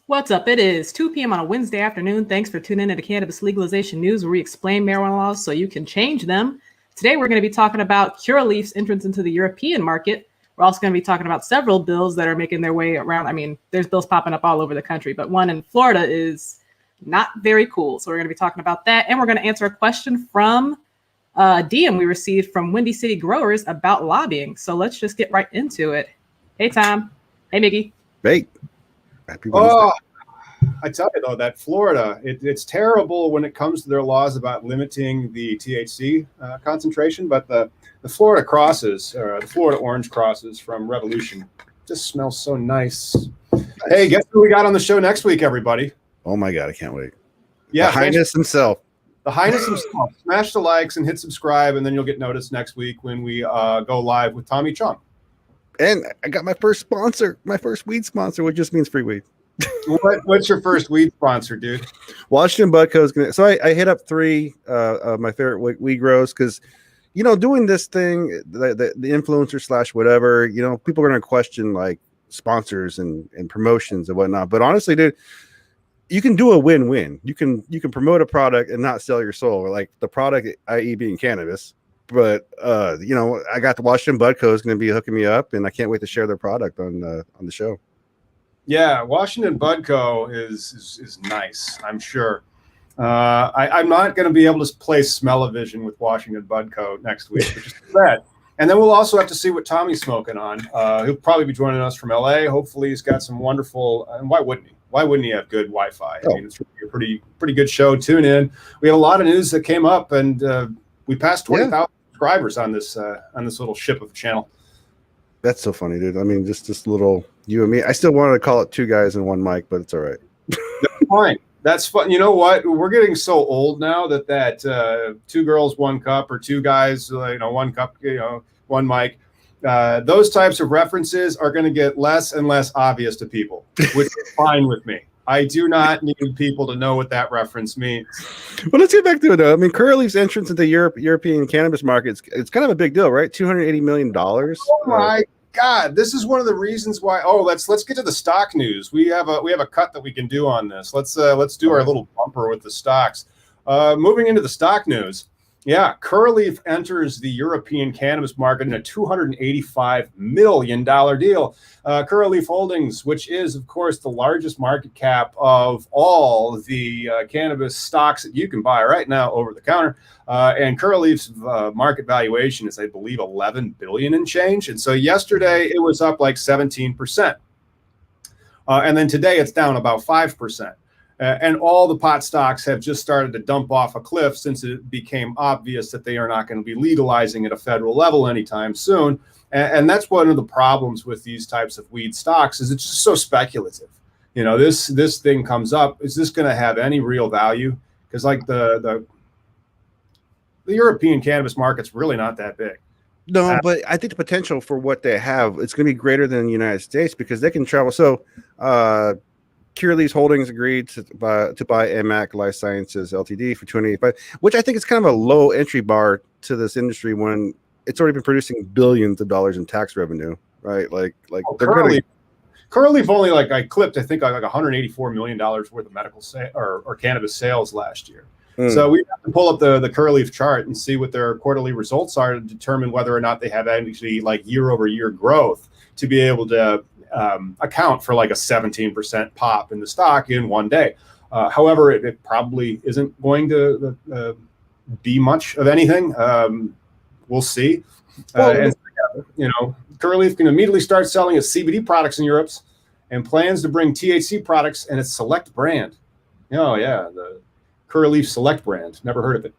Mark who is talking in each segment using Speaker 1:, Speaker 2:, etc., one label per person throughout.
Speaker 1: What's up? It is 2 p.m. on a Wednesday afternoon. Thanks for tuning in to Cannabis Legalization News, where we explain marijuana laws so you can change them. Today, we're going to be talking about Curaleaf's entrance into the European market. We're also going to be talking about several bills that are making their way around. I mean, there's bills popping up all over the country, but one in Florida is not very cool. So we're going to be talking about that. And we're going to answer a question from a DM we received from Windy City Growers about lobbying. So let's just get right into it. Hey, Tom. Hey, Miggy.
Speaker 2: Hey. Happy Wednesday.
Speaker 3: Oh, I tell you though, that Florida, it's terrible when it comes to their laws about limiting the THC concentration, but the Florida crosses, the Florida orange crosses from Revolution, just smells so nice. Hey, guess who we got on the show next week, everybody?
Speaker 2: Oh my God, I can't wait.
Speaker 3: Yeah,
Speaker 2: the Highness himself.
Speaker 3: The Highness himself. Smash the likes and hit subscribe, and then you'll get noticed next week when we go live with Tommy Chong.
Speaker 2: And I got my first sponsor, my first weed sponsor, which just means free weed.
Speaker 3: What's your first weed sponsor, dude?
Speaker 2: Washington Bud Co. is gonna. So I hit up three of my favorite weed grows because, doing this thing, the influencer / whatever, people are gonna question like sponsors and promotions and whatnot. But honestly, dude, you can do a win-win. You can promote a product and not sell your soul, like the product, i.e., being cannabis. But I got the Washington Bud Co. is going to be hooking me up, and I can't wait to share their product on the show.
Speaker 3: Yeah, Washington Bud Co. is nice, I'm sure. I'm not going to be able to play Smell-O-Vision with Washington Bud Co. next week, which is bad. And then we'll also have to see what Tommy's smoking on. He'll probably be joining us from LA. Hopefully, he's got some wonderful. And why wouldn't he? Why wouldn't he have good Wi-Fi? I mean, it's really a pretty good show. Tune in. We have a lot of news that came up, and we passed 20,000 subscribers on this little ship of a channel.
Speaker 2: That's so funny, dude. I mean, just little you and me. I still wanted to call it two guys and one mic, but it's all right.
Speaker 3: That's fine. That's fun. You know what? We're getting so old now that two girls, one cup, or two guys, one cup, one mic. Those types of references are going to get less and less obvious to people, which is fine with me. I do not need people to know what that reference means.
Speaker 2: Well, let's get back to it, though. I mean, Curaleaf's entrance into the European cannabis market, it's kind of a big deal, right? $280 million.
Speaker 3: Oh, my God. This is one of the reasons why. Oh, let's get to the stock news. We have a cut that we can do on this. Let's do our little bumper with the stocks. Moving into the stock news. Yeah, Curaleaf enters the European cannabis market in a $285 million deal. Curaleaf Holdings, which is, of course, the largest market cap of all the cannabis stocks that you can buy right now over the counter. And Curaleaf's market valuation is, I believe, $11 billion and change. And so yesterday it was up like 17%. And then today it's down about 5%. And all the pot stocks have just started to dump off a cliff since it became obvious that they are not going to be legalizing at a federal level anytime soon. And that's one of the problems with these types of weed stocks is it's just so speculative. This thing comes up. Is this going to have any real value? Because like the European cannabis market's really not that big.
Speaker 2: No, but I think the potential for what they have, it's going to be greater than the United States because they can travel. So, Curaleaf Holdings agreed to buy MAC Life Sciences Ltd. for $285, which I think is kind of a low entry bar to this industry when it's already been producing billions of dollars in tax revenue, right?
Speaker 3: Curaleaf only I clipped I think like $184 million worth of medical or cannabis sales last year. So we have to pull up the Curaleaf chart and see what their quarterly results are to determine whether or not they have actually year-over-year growth to be able to account for like a 17% pop in the stock in one day. However, it probably isn't going to be much of anything. We'll see. Curaleaf can immediately start selling its CBD products in Europe and plans to bring THC products and its Select brand. Oh, yeah, the Curaleaf Select brand. Never heard of it.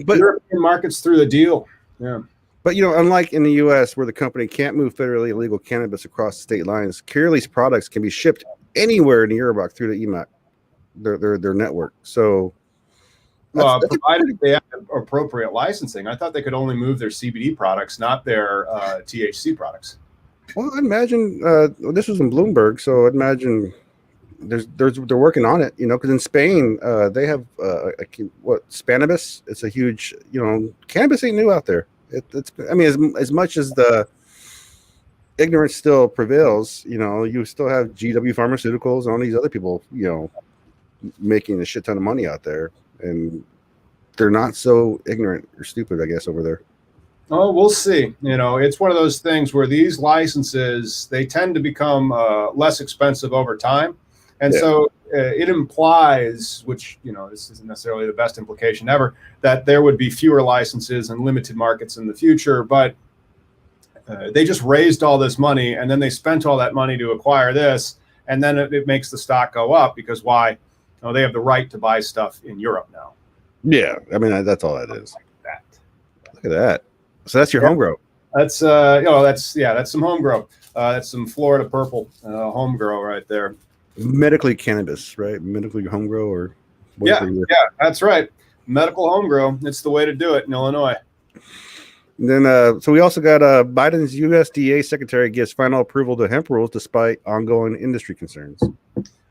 Speaker 3: But European markets through the deal. Yeah.
Speaker 2: But, unlike in the U.S. where the company can't move federally illegal cannabis across state lines, Curaleaf's products can be shipped anywhere in Europe through the EMAC, their network. So,
Speaker 3: provided they have appropriate licensing. I thought they could only move their CBD products, not their THC products.
Speaker 2: Well, I imagine this was in Bloomberg, so I'd imagine they're working on it. Because in Spain they have Cannabis. It's a huge. Cannabis ain't new out there. It's as much as the ignorance still prevails. You still have GW Pharmaceuticals and all these other people, making a shit ton of money out there, and they're not so ignorant or stupid, I guess, over there.
Speaker 3: Oh, we'll see. It's one of those things where these licenses, they tend to become less expensive over time. And so it implies, which, this isn't necessarily the best implication ever, that there would be fewer licenses and limited markets in the future. But they just raised all this money, and then they spent all that money to acquire this. And then it makes the stock go up because why? They have the right to buy stuff in Europe now.
Speaker 2: Yeah. I mean, that's all that is. Look at that. So that's your home grow.
Speaker 3: That's some home grow. That's some Florida purple home grow right there.
Speaker 2: Medically cannabis, right? Medically home grow, or
Speaker 3: yeah, that's right. Medical home grow. It's the way to do it in Illinois.
Speaker 2: And then, so we also got Biden's USDA secretary gives final approval to hemp rules despite ongoing industry concerns.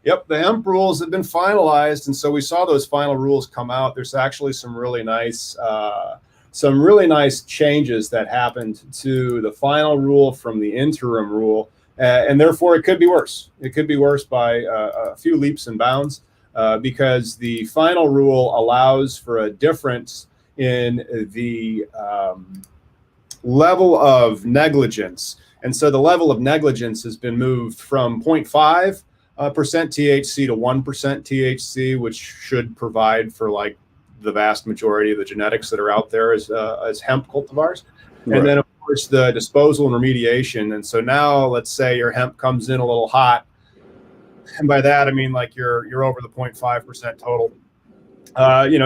Speaker 3: Yep, the hemp rules have been finalized, and so we saw those final rules come out. There's actually some really nice changes that happened to the final rule from the interim rule, and therefore it could be worse. It could be worse by a few leaps and bounds because the final rule allows for a difference in the level of negligence. And so the level of negligence has been moved from 0.5% THC to 1% THC, which should provide for like the vast majority of the genetics that are out there as hemp cultivars. Right. And then of course the disposal and remediation. And so now let's say your hemp comes in a little hot. And by that, I mean, like you're over the 0.5% total.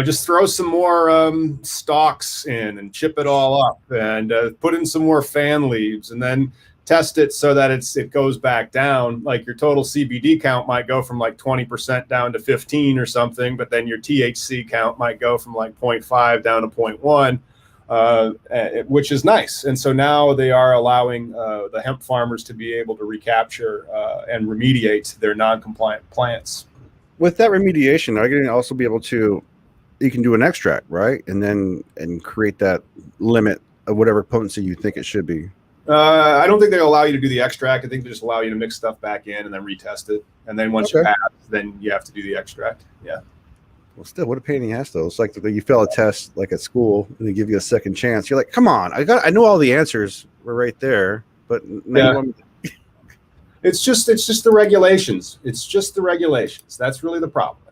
Speaker 3: Just throw some more stalks in and chip it all up and put in some more fan leaves and then test it so that it goes back down. Like your total CBD count might go from like 20% down to 15 or something, but then your THC count might go from like 0.5 down to 0.1, which is nice. And so now they are allowing the hemp farmers to be able to recapture and remediate their non-compliant plants.
Speaker 2: With that remediation, are you going to also be able to, you can do an extract, right? And create that limit of whatever potency you think it should be.
Speaker 3: I don't think they allow you to do the extract. I think they just allow you to mix stuff back in and then retest it. And then once you pass, then you have to do the extract. Yeah.
Speaker 2: Well, still, what a pain in the ass, though. It's like you fail a test, like at school, and they give you a second chance. You're like, come on, I know all the answers were right there, but
Speaker 3: it's just the regulations. It's just the regulations. That's really the problem.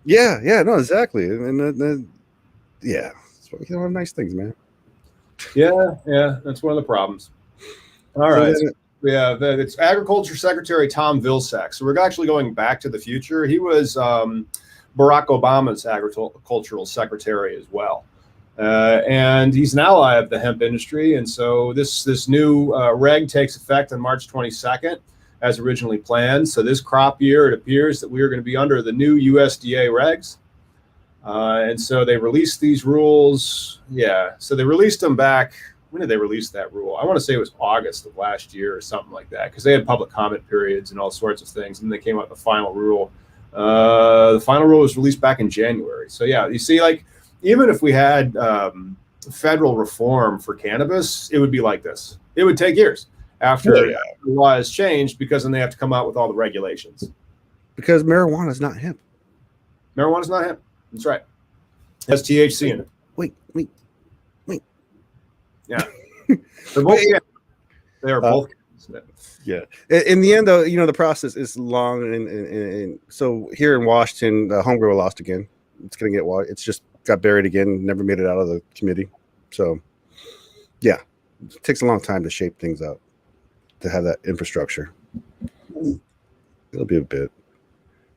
Speaker 2: Yeah, no, exactly. And it's one of nice things, man.
Speaker 3: Yeah, that's one of the problems. All right. It's Agriculture Secretary Tom Vilsack. So we're actually going back to the future. He was Barack Obama's agricultural secretary as well. And he's an ally of the hemp industry. And so this new reg takes effect on March 22nd as originally planned. So this crop year, it appears that we are going to be under the new USDA regs. And so they released these rules. Yeah. So they released them back. When did they release that rule? I want to say it was August of last year or something like that, because they had public comment periods and all sorts of things. And they came out with the final rule. The final rule was released back in January. So yeah, you see, like, even if we had federal reform for cannabis, it would be like this. It would take years after the law has changed, because then they have to come out with all the regulations. Because
Speaker 2: marijuana is not hemp.
Speaker 3: Marijuana is not hemp. That's right. It has THC in it.
Speaker 2: Wait.
Speaker 3: Yeah. They're both. They are both.
Speaker 2: Yeah. In the end, though, the process is long, and so here in Washington, the home grower lost again. It's gonna get wide. It's just got buried again. Never made it out of the committee. So, yeah, it takes a long time to shape things up, to have that infrastructure. It'll be a bit.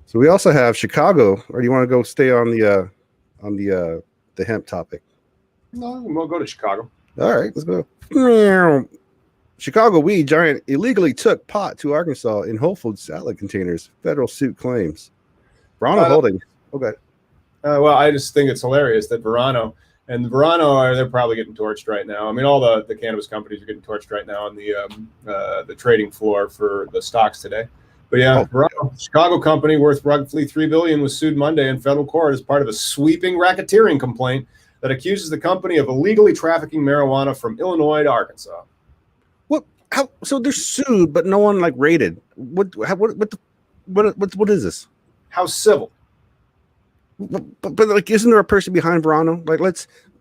Speaker 2: So we also have Chicago. Or do you want to go stay on the hemp topic?
Speaker 3: No, we'll go to Chicago.
Speaker 2: All right, let's go. Chicago weed giant illegally took pot to Arkansas in Whole Foods salad containers. Federal suit claims. Verano Holdings. Okay.
Speaker 3: Well, I just think it's hilarious that Verano, they're probably getting torched right now. I mean, all the cannabis companies are getting torched right now on the trading floor for the stocks today. But Verano, Chicago company worth roughly $3 billion was sued Monday in federal court as part of a sweeping racketeering complaint that accuses the company of illegally trafficking marijuana from Illinois to Arkansas.
Speaker 2: What? how? So they're sued, but no one like rated. What is this?
Speaker 3: How civil?
Speaker 2: But like, isn't there a person behind Verano? Like,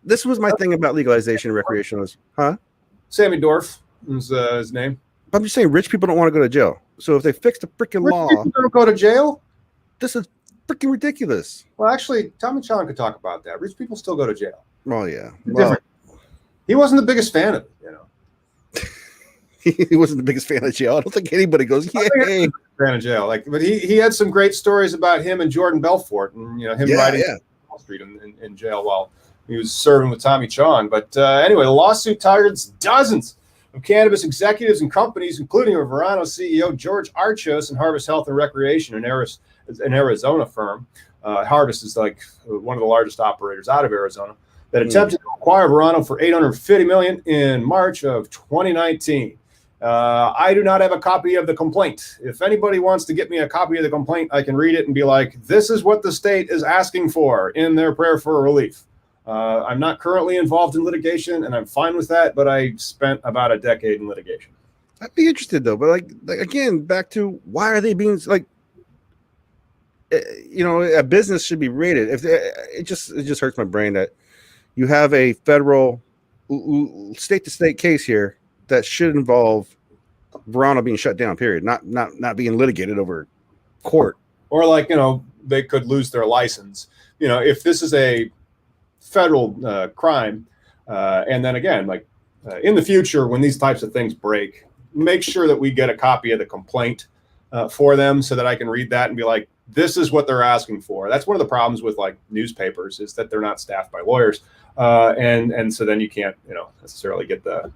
Speaker 2: this was my thing about legalization and recreational. Huh?
Speaker 3: Sammy Dorf is his name.
Speaker 2: I'm just saying, rich people don't want to go to jail. So if they fix the freaking law,
Speaker 3: Rich people don't go to jail.
Speaker 2: This is freaking ridiculous.
Speaker 3: Well, actually, Tommy Chong could talk about that. Rich people still go to jail.
Speaker 2: Well, yeah.
Speaker 3: Different. He wasn't the biggest fan of it, you know.
Speaker 2: He wasn't the biggest fan of jail. I don't think anybody goes, yay.
Speaker 3: Fan of jail. But he had some great stories about him and Jordan Belfort, and him riding Wall Street in jail while he was serving with Tommy Chong. But anyway, the lawsuit targets dozens of cannabis executives and companies, including a Verano CEO, George Archos, and Harvest Health and Recreation, an Arizona firm. Harvest is like one of the largest operators out of Arizona that attempted to acquire Verano for $850 million in March of 2019. I do not have a copy of the complaint. If anybody wants to get me a copy of the complaint, I can read it and be like, this is what the state is asking for in their prayer for relief. I'm not currently involved in litigation, and I'm fine with that, but I spent about a decade in litigation.
Speaker 2: I'd be interested, though. But like again, back to why are they being like, a business should be rated. If it just hurts my brain that you have a federal state-to-state case here that should involve Verano being shut down, period, not being litigated over court.
Speaker 3: Or like, they could lose their license. If this is a federal crime, and then again, like in the future, when these types of things break, make sure that we get a copy of the complaint for them so that I can read that and be like, this is what they're asking for. That's one of the problems with like newspapers is that they're not staffed by lawyers. And so then you can't, necessarily get the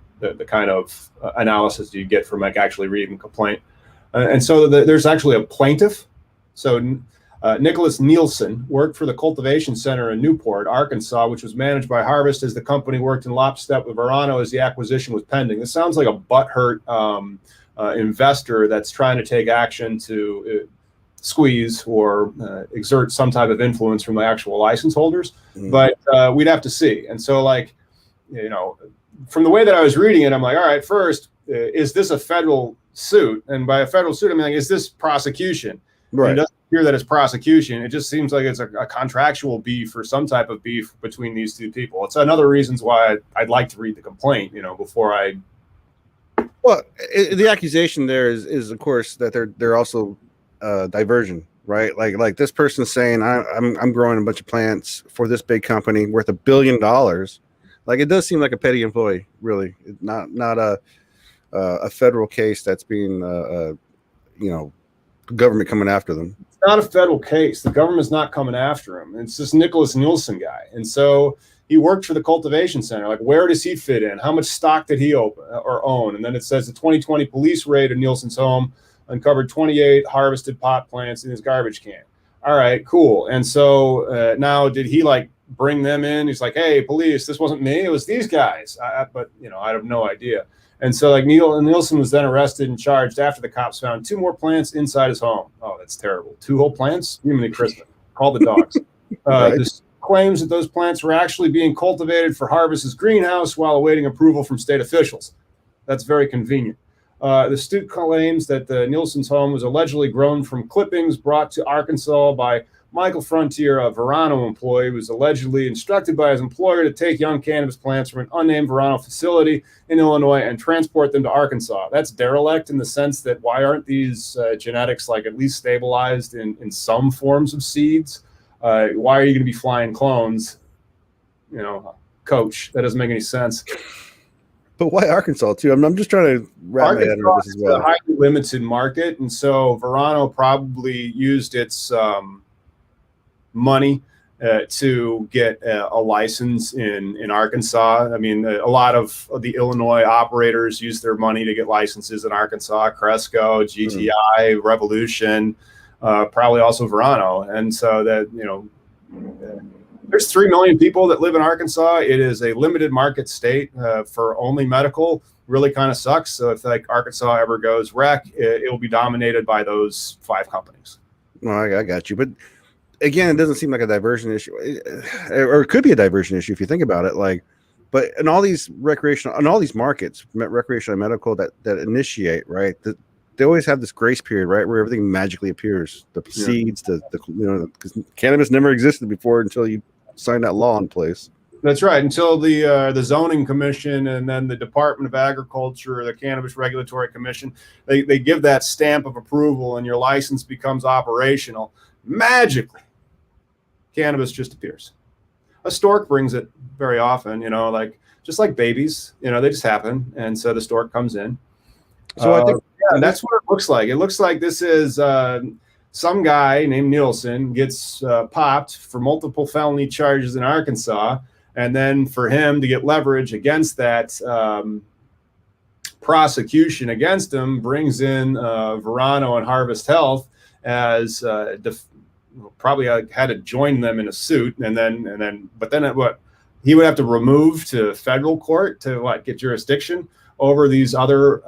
Speaker 3: kind of analysis you get from like actually reading the complaint. And so there's actually a plaintiff. So Nicholas Nielsen worked for the Cultivation Center in Newport, Arkansas, which was managed by Harvest as the company worked in lockstep with Verano as the acquisition was pending. This sounds like a butthurt investor that's trying to take action to squeeze or exert some type of influence from the actual license holders. But we'd have to see. And so from the way that I was reading it, I'm like, all right, first, is this a federal suit? And by a federal suit, I'm like, is this prosecution? Right. It doesn't appear that it's prosecution. It just seems like it's a contractual beef or some type of beef between these two people. It's another reasons why I'd like to read the complaint, before I.
Speaker 2: Well, the accusation there is of course that they're also diversion, right? Like this person's saying I'm growing a bunch of plants for this big company worth $1 billion. Like it does seem like a petty employee, really, not a federal case that's being government coming after them.
Speaker 3: It's not a federal case. The government's not coming after him. It's this Nicholas Nielsen guy, and so he worked for the Cultivation Center. Like, where does he fit in? How much stock did he own? And then it says the 2020 police raid of Nielsen's home uncovered 28 harvested pot plants in his garbage can. All right, cool. And so now did he like bring them in? He's like, hey, police, this wasn't me. It was these guys. But I have no idea. And so like Nielsen was then arrested and charged after the cops found 2 more plants inside his home. Oh, that's terrible. 2 whole plants? Human Christmas. Call the dogs.
Speaker 2: Right.
Speaker 3: This claims that those plants were actually being cultivated for Harvest's greenhouse while awaiting approval from state officials. That's very convenient. The suit claims that the Nielsen's home was allegedly grown from clippings brought to Arkansas by Michael Frontier, a Verano employee who was allegedly instructed by his employer to take young cannabis plants from an unnamed Verano facility in Illinois and transport them to Arkansas. That's derelict in the sense that why aren't these genetics like at least stabilized in some forms of seeds? Why are you going to be flying clones? Coach, that doesn't make any sense.
Speaker 2: But why Arkansas too? I'm just trying to wrap my head around this as well.
Speaker 3: It's a highly limited market, and so Verano probably used its money to get a license in Arkansas. I mean, a lot of the Illinois operators use their money to get licenses in Arkansas. Cresco, GTI, Revolution, probably also Verano, and so that there's 3 million people that live in Arkansas. It is a limited market state for only medical. Really kind of sucks. So if like Arkansas ever goes wreck, it will be dominated by those 5 companies.
Speaker 2: Well, I got you. But again, it doesn't seem like a diversion issue, or it could be a diversion issue if you think about it. Like But in all these recreational, in all these markets, recreational and medical that initiate, right? They always have this grace period, right, where everything magically appears. The seeds, because cannabis never existed before until you signed that law in place.
Speaker 3: That's right. Until the zoning commission and then the Department of Agriculture, the Cannabis Regulatory Commission, they give that stamp of approval and your license becomes operational. Magically, cannabis just appears. A stork brings it very often, just like babies, they just happen. And so the stork comes in. So I think that's what it looks like. It looks like this is some guy named Nielsen gets popped for multiple felony charges in Arkansas. And then for him to get leverage against that prosecution against him, brings in Verano and Harvest Health as probably had to join them in a suit, but then what he would have to remove to federal court to get jurisdiction over these other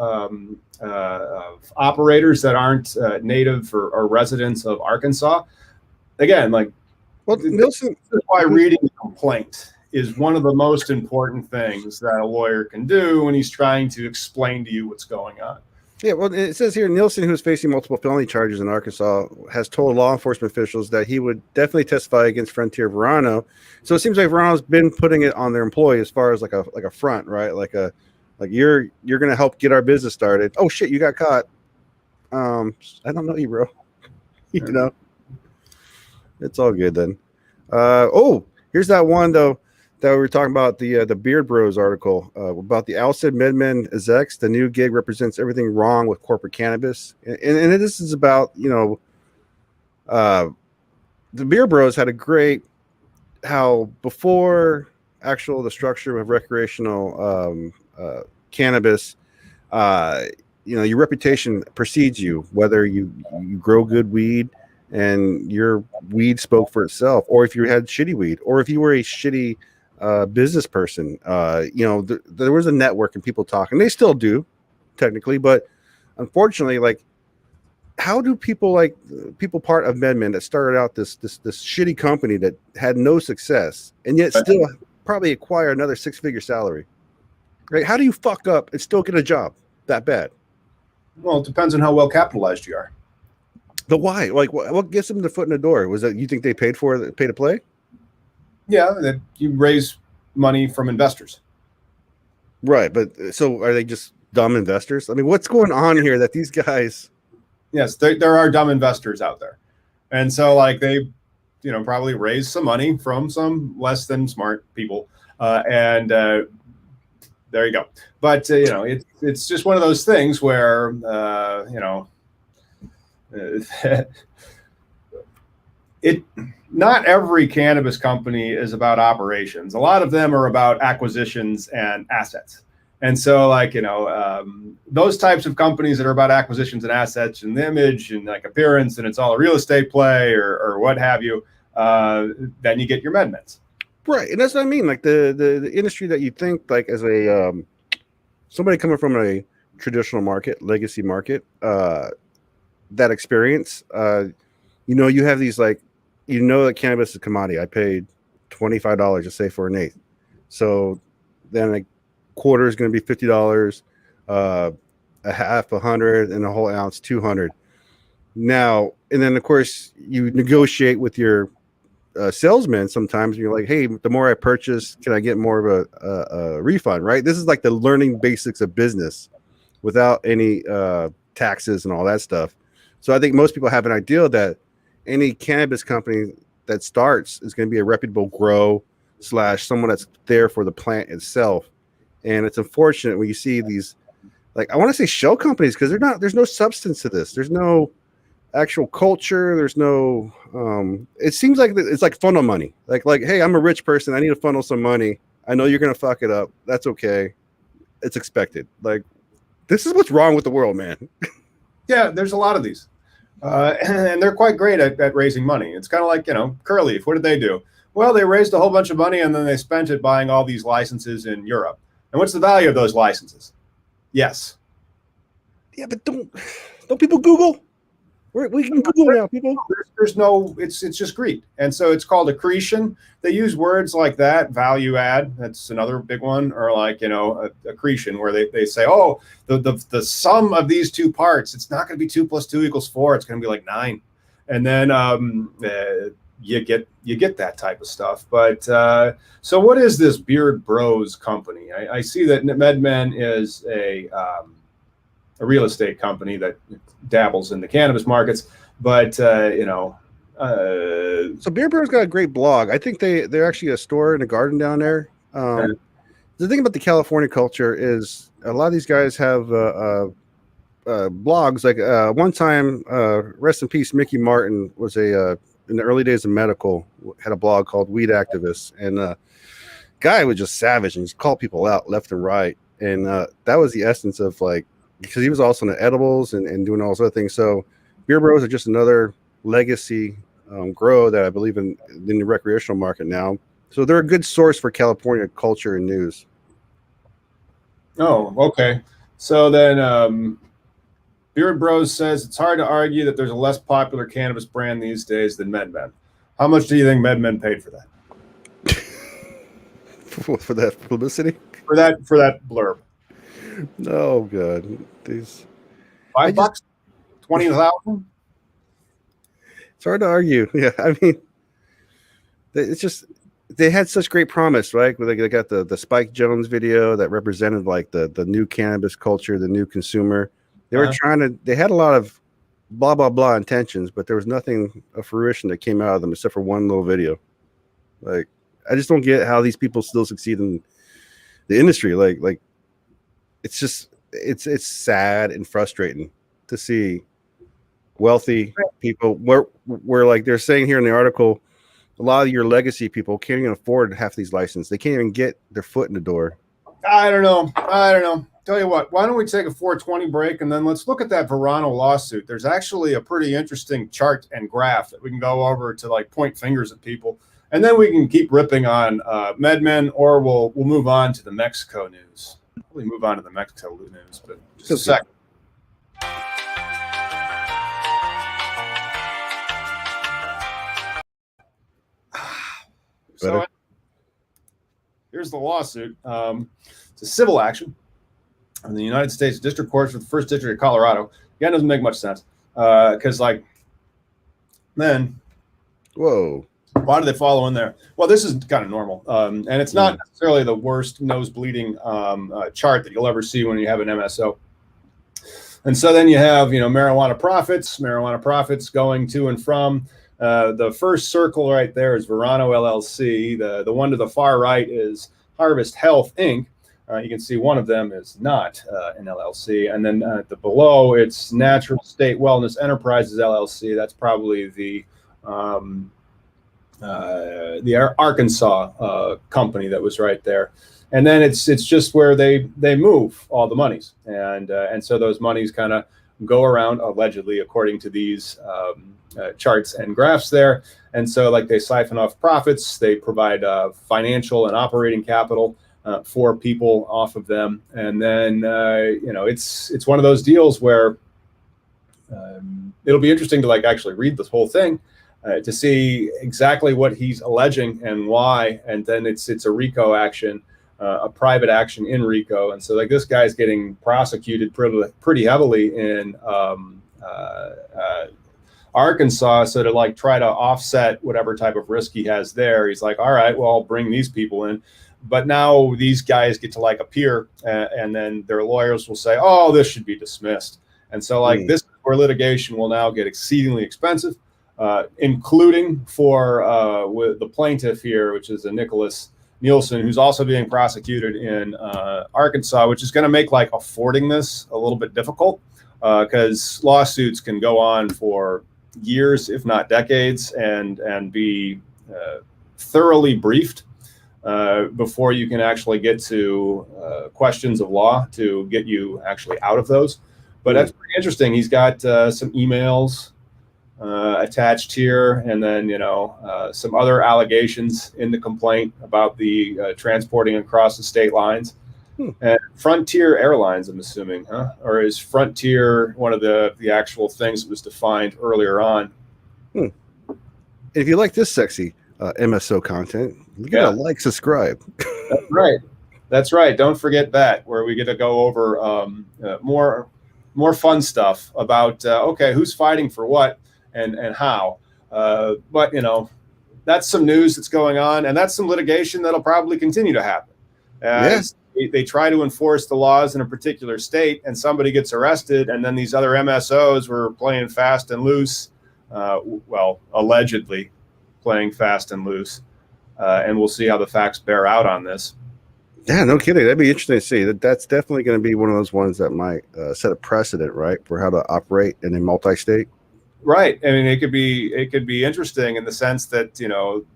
Speaker 3: operators that aren't native or residents of Arkansas. Again, Nielsen, that's why reading a complaint is one of the most important things that a lawyer can do when he's trying to explain to you what's going on.
Speaker 2: Yeah, well, it says here, Nielsen, who's facing multiple felony charges in Arkansas, has told law enforcement officials that he would definitely testify against Frontier Verano. So it seems like Verano's been putting it on their employee as far as like a front, right? Like you're going to help get our business started. Oh shit, you got caught. I don't know you, bro. It's all good then. Here's that one though that we were talking about, the BeardBros article about the Ousted MedMen Execs. The new gig represents everything wrong with corporate cannabis, and this is about the BeardBros had a great how before the structure of recreational cannabis, your reputation precedes you, whether you grow good weed and your weed spoke for itself, or if you had shitty weed, or if you were a shitty business person. There was a network and people talking. They still do, technically, but unfortunately, how do people part of MedMen that started out this shitty company that had no success and yet still probably acquire another 6-figure salary? Right? How do you fuck up and still get a job that bad?
Speaker 3: Well, it depends on how well capitalized you are.
Speaker 2: The why? What gets them the foot in the door? Was that you think they paid to play?
Speaker 3: Yeah, that you raise money from investors.
Speaker 2: Right, but so are they just dumb investors? I mean, what's going on here that these guys?
Speaker 3: Yes, there are dumb investors out there, and so they, probably raise some money from some less than smart people, and there you go. But it's just one of those things where not every cannabis company is about operations. A lot of them are about acquisitions and assets. And so those types of companies that are about acquisitions and assets and the image and appearance, and it's all a real estate play or what have you, then you get your MedMens.
Speaker 2: Right. And that's what I mean. The industry that you think as a somebody coming from a traditional market, legacy market, that experience, you have these that cannabis is a commodity. I paid $25 to say for an eighth. So then a quarter is going to be $50, a half $100, and a whole ounce $200. Now, and then of course you negotiate with your salesman. Sometimes you're like, hey, the more I purchase, can I get more of a refund? Right? This is the learning basics of business without any taxes and all that stuff. So I think most people have an idea that any cannabis company that starts is going to be a reputable grow / someone that's there for the plant itself. And it's unfortunate when you see these, I want to say shell companies, because there's no substance to this. There's no actual culture. There's no, it seems like it's funnel money. Hey, I'm a rich person. I need to funnel some money. I know you're going to fuck it up. That's okay. It's expected. This is what's wrong with the world, man.
Speaker 3: Yeah, there's a lot of these. And they're quite great at raising money. It's kind of like, Curaleaf. What did they do? Well, they raised a whole bunch of money and then they spent it buying all these licenses in Europe. And what's the value of those licenses? Yes.
Speaker 2: Yeah, but don't people Google? We can Google now, people.
Speaker 3: There's no, it's just greed. And so it's called accretion. They use words like that, value add. That's another big one. Or like, accretion, where they say, oh, the sum of these two parts, it's not going to be 2 + 2 = 4. It's going to be like 9. And then you get that type of stuff. But so what is this BeardBros company? I see that MedMen is a real estate company that dabbles in the cannabis markets, but so
Speaker 2: BeardBros got a great blog. I think they're actually a store in a garden down there. The thing about the California culture is a lot of these guys have blogs. Like one time, rest in peace, Mickey Martin was in the early days of medical, had a blog called Weed Activists, and guy was just savage and just called people out left and right. And that was the essence of, like, because he was also into edibles and doing all those other things. So BeardBros are just another legacy grow that I believe in the recreational market now. So they're a good source for California culture and news.
Speaker 3: Oh, okay. So then BeardBros says it's hard to argue that there's a less popular cannabis brand these days than MedMen. How much do you think MedMen paid for that?
Speaker 2: For that publicity?
Speaker 3: For that blurb.
Speaker 2: Oh, good. These
Speaker 3: $5, 20,000.
Speaker 2: It's hard to argue. Yeah, I mean, it's just they had such great promise, right? Where they got the Spike Jones video that represented like the new cannabis culture, the new consumer. They were they had a lot of blah blah blah intentions, but there was nothing of fruition that came out of them except for one little video. Like, I just don't get how these people still succeed in the industry. Like. It's just it's sad and frustrating to see wealthy people where like they're saying here in the article, a lot of your legacy people can't even afford half these licenses. They can't even get their foot in the door.
Speaker 3: I don't know. Tell you what, why don't we take a 420 break and then let's look at that Verano lawsuit. There's actually a pretty interesting chart and graph that we can go over to, like, point fingers at people. And then we can keep ripping on MedMen, or we'll move on to the Mexico news. Probably move on to the Mexico news, but just a second. So here's the lawsuit. It's a civil action in the United States District Court for the First District of Colorado. Yeah, it doesn't make much sense because, like, then,
Speaker 2: whoa.
Speaker 3: Why do they follow in there? Well, this is kind of normal, and it's not necessarily the worst nose bleeding chart that you'll ever see when you have an MSO. And so then you have, marijuana profits going to and from. The first circle right there is Verano LLC. The one to the far right is Harvest Health Inc. You can see one of them is not an LLC, and then at the below it's Natural State Wellness Enterprises LLC. That's probably the Arkansas company that was right there, and then it's just where they move all the monies, and so those monies kind of go around, allegedly, according to these charts and graphs there. And so, like, they siphon off profits, they provide financial and operating capital for people off of them, and then it's one of those deals where it'll be interesting to, like, actually read this whole thing. To see exactly what he's alleging and why, and then it's a RICO action, a private action in RICO, and so, like, this guy's getting prosecuted pretty heavily in Arkansas. So to, like, try to offset whatever type of risk he has there, he's like, all right, well, I'll bring these people in, but now these guys get to, like, appear, and then their lawyers will say, oh, this should be dismissed, and so, like, this is where litigation will now get exceedingly expensive. Including for with the plaintiff here, which is a Nicholas Nielsen, who's also being prosecuted in Arkansas, which is going to make, like, affording this a little bit difficult because lawsuits can go on for years, if not decades, and be thoroughly briefed before you can actually get to questions of law to get you actually out of those. But that's pretty interesting. He's got some emails attached here, and then some other allegations in the complaint about the transporting across the state lines. And Frontier Airlines, I'm assuming, huh? Or is Frontier one of the actual things that was defined earlier on?
Speaker 2: If you like this sexy MSO content, you gotta like, subscribe.
Speaker 3: That's right. That's right. Don't forget that, where we get to go over more fun stuff about okay, who's fighting for what and how. But that's some news that's going on, and that's some litigation that'll probably continue to happen as they try to enforce the laws in a particular state, and somebody gets arrested, and then these other MSOs were playing fast and loose. Well, allegedly playing fast and loose, and we'll see how the facts bear out on this.
Speaker 2: Yeah, no kidding. That'd be interesting to see. That's definitely going to be one of those ones that might set a precedent, right, for how to operate in a multi-state.
Speaker 3: Right. I mean, it could be interesting in the sense that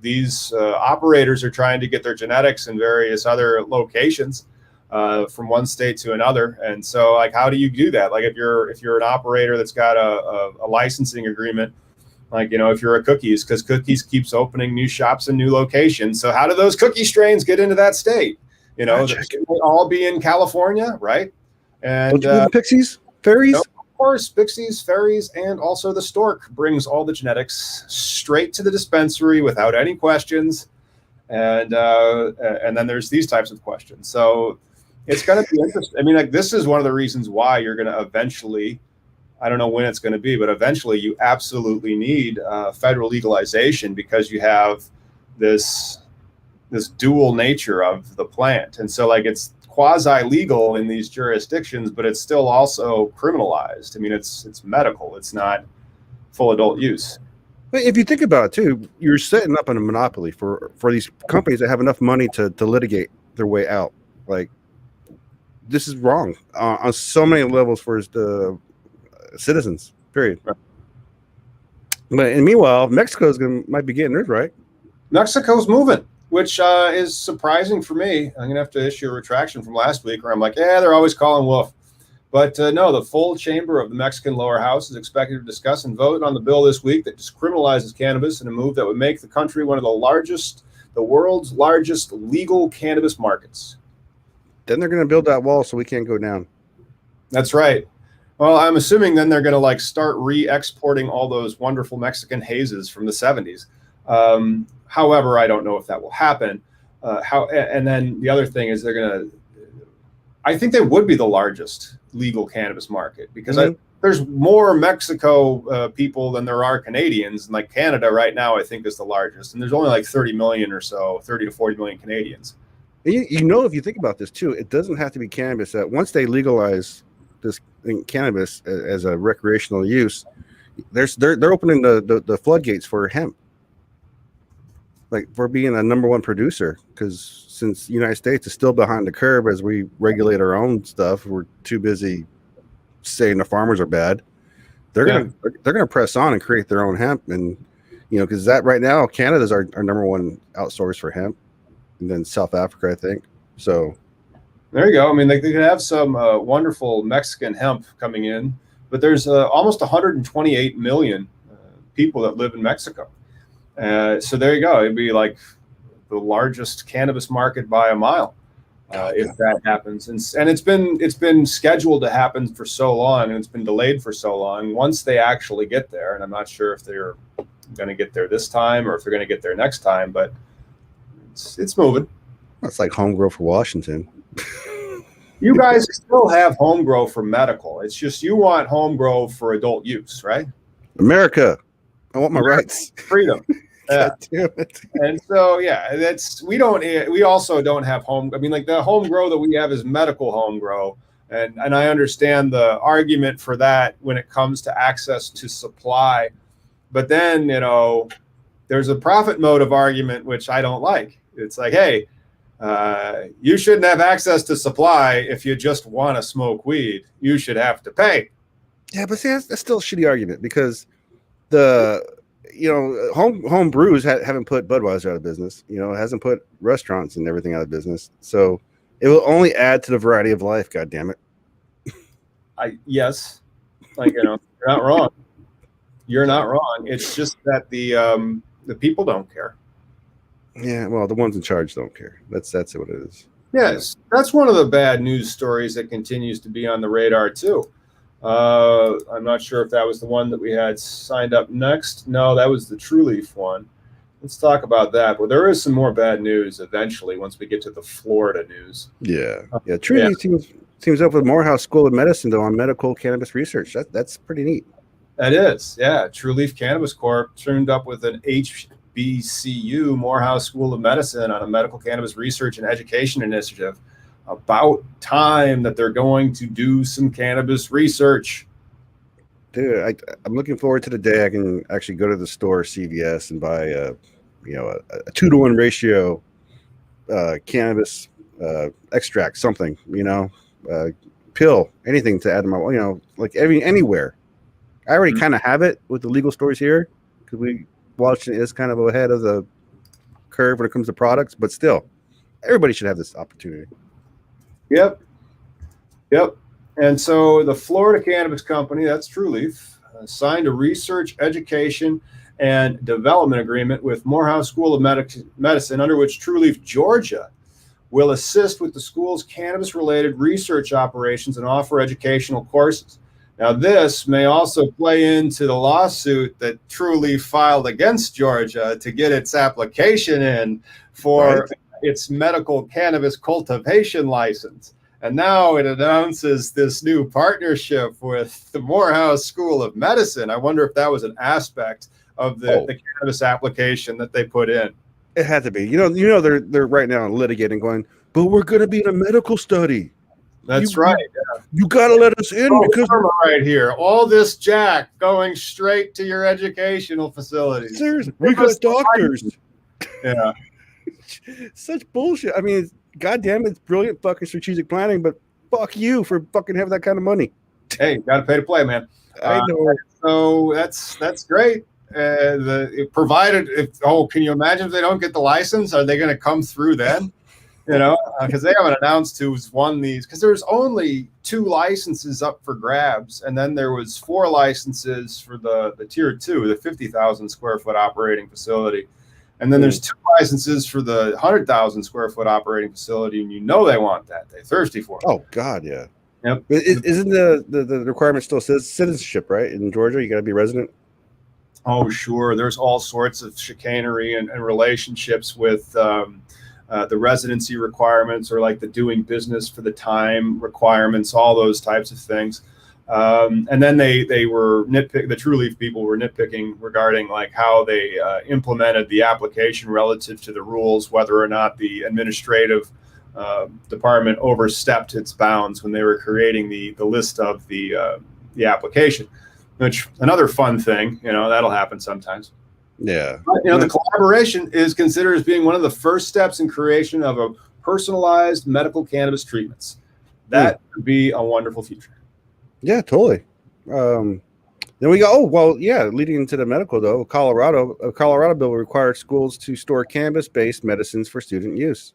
Speaker 3: these operators are trying to get their genetics in various other locations from one state to another, and so like, how do you do that? Like, if you're an operator that's got a licensing agreement, like if you're a Cookies, because Cookies keeps opening new shops and new locations, so how do those cookie strains get into that state? They all be in California, right? And
Speaker 2: don't you believe in Pixies, fairies?
Speaker 3: No, of course, Pixies, fairies, and also the stork brings all the genetics straight to the dispensary without any questions, and then there's these types of questions. So it's going to be interesting. I mean, like, this is one of the reasons why you're going to eventually, I don't know when it's going to be, but eventually you absolutely need federal legalization, because you have this dual nature of the plant. And so like, it's quasi legal in these jurisdictions, but it's still also criminalized. I mean, it's medical. It's not full adult use.
Speaker 2: But if you think about it too, you're setting up a monopoly for these companies that have enough money to litigate their way out. Like, this is wrong on so many levels for the citizens, period. Right. But and meanwhile, Mexico's might be getting theirs right.
Speaker 3: Mexico's moving, which is surprising for me. I'm gonna have to issue a retraction from last week, where I'm like, yeah, they're always calling wolf. But no, the full chamber of the Mexican lower house is expected to discuss and vote on the bill this week that discriminalizes cannabis in a move that would make the country one of the world's largest legal cannabis markets.
Speaker 2: Then they're going to build that wall so we can't go down.
Speaker 3: That's right. Well, I'm assuming then they're going to like start re-exporting all those wonderful Mexican hazes from the 70s. However, I don't know if that will happen. And then the other thing is I think they would be the largest legal cannabis market, because there's more Mexico people than there are Canadians. And like, Canada right now, I think is the largest. And there's only like 30 million or so, 30 to 40 million Canadians.
Speaker 2: If you think about this too, it doesn't have to be cannabis. That once they legalize this cannabis as a recreational use, they're opening the floodgates for hemp, like for being a number one producer. Because since the United States is still behind the curve as we regulate our own stuff, we're too busy saying the farmers are bad. They're gonna press on and create their own hemp, and because that right now Canada's our number one outsource for hemp. And then South Africa, I think. So
Speaker 3: there you go. I mean, they could have some wonderful Mexican hemp coming in, but there's almost 128 million people that live in Mexico. So there you go. It'd be like the largest cannabis market by a mile if that happens. And it's been scheduled to happen for so long, and it's been delayed for so long. Once they actually get there, and I'm not sure if they're going to get there this time or if they're going to get there next time, but it's moving.
Speaker 2: It's like home grow for Washington.
Speaker 3: You guys still have home grow for medical. It's just you want home grow for adult use, right?
Speaker 2: America, I want my rights.
Speaker 3: Freedom.
Speaker 2: God damn it.
Speaker 3: And so we also don't have home. I mean, like, the home grow that we have is medical home grow. And I understand the argument for that when it comes to access to supply. But then, there's a profit motive argument, which I don't like. It's like, hey, you shouldn't have access to supply if you just want to smoke weed. You should have to pay.
Speaker 2: Yeah, but see, that's still a shitty argument, because the home brews haven't put Budweiser out of business. It hasn't put restaurants and everything out of business. So it will only add to the variety of life. God damn it.
Speaker 3: Yes, you're not wrong. You're not wrong. It's just that the people don't care.
Speaker 2: Yeah, well, the ones in charge don't care. That's what it is.
Speaker 3: Yes, that's one of the bad news stories that continues to be on the radar too. I'm not sure if that was the one that we had signed up next. No, that was the Trueleaf one. Let's talk about that. But there is some more bad news eventually once we get to the Florida news.
Speaker 2: Yeah. Trueleaf teams up with Morehouse School of Medicine though on medical cannabis research. That's pretty neat.
Speaker 3: That is, yeah. Trueleaf Cannabis Corp teamed up with an HBCU, Morehouse School of Medicine, on a medical cannabis research and education initiative. About time that they're going to do some cannabis research.
Speaker 2: Dude, I'm looking forward to the day I can actually go to the store, CVS, and buy a 2-to-1 ratio cannabis extract, something, pill, anything to add to my, like anywhere. I already kind of have it with the legal stores here because Washington is kind of ahead of the curve when it comes to products, but still, everybody should have this opportunity.
Speaker 3: Yep. And so the Florida Cannabis Company, that's Trueleaf, signed a research, education, and development agreement with Morehouse School of Medicine, under which Trueleaf, Georgia, will assist with the school's cannabis-related research operations and offer educational courses. Now, this may also play into the lawsuit that Trueleaf filed against Georgia to get its application in for its medical cannabis cultivation license. And now it announces this new partnership with the Morehouse School of Medicine. I wonder if that was an aspect of the cannabis application that they put in.
Speaker 2: It had to be. They're right now litigating, going, but we're going to be in a medical study.
Speaker 3: That's right. Yeah.
Speaker 2: You got to let us in because
Speaker 3: right here, all this jack going straight to your educational facilities.
Speaker 2: Seriously, we got doctors.
Speaker 3: Yeah.
Speaker 2: Such bullshit. I mean, goddamn, it's brilliant fucking strategic planning, but fuck you for fucking having that kind of money.
Speaker 3: Hey, got to pay to play, man.
Speaker 2: I know.
Speaker 3: So that's great. Can you imagine if they don't get the license? Are they going to come through then? Because they haven't announced who's won these. Because there's only 2 licenses up for grabs, and then there was 4 licenses for the tier 2, the 50,000 square foot operating facility. And then there's 2 licenses for the 100,000 square foot operating facility, and they want that. They're thirsty for it.
Speaker 2: Oh, God, yeah.
Speaker 3: Yep.
Speaker 2: Isn't the requirement still says citizenship, right? In Georgia, you got to be resident?
Speaker 3: Oh, sure. There's all sorts of chicanery and relationships with the residency requirements, or like the doing business for the time requirements, all those types of things. And then they were nitpicking, the Trueleaf people were nitpicking regarding like how they implemented the application relative to the rules, whether or not the administrative department overstepped its bounds when they were creating the list of the application. Which, another fun thing, that'll happen sometimes.
Speaker 2: Yeah.
Speaker 3: But, the collaboration is considered as being one of the first steps in creation of a personalized medical cannabis treatments. That would be a wonderful future.
Speaker 2: Yeah, totally. Then we go, leading into the medical, though, a Colorado bill will require schools to store cannabis-based medicines for student use.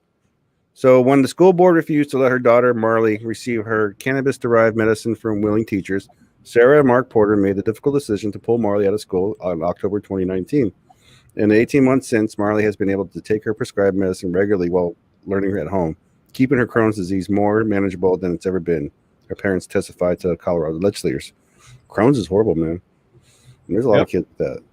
Speaker 2: So when the school board refused to let her daughter, Marley, receive her cannabis-derived medicine from willing teachers, Sarah and Mark Porter made the difficult decision to pull Marley out of school on October 2019. In the 18 months since, Marley has been able to take her prescribed medicine regularly while learning at home, keeping her Crohn's disease more manageable than it's ever been. Her parents testified to Colorado legislators. Crohn's is horrible, man. And there's a lot of kids with that.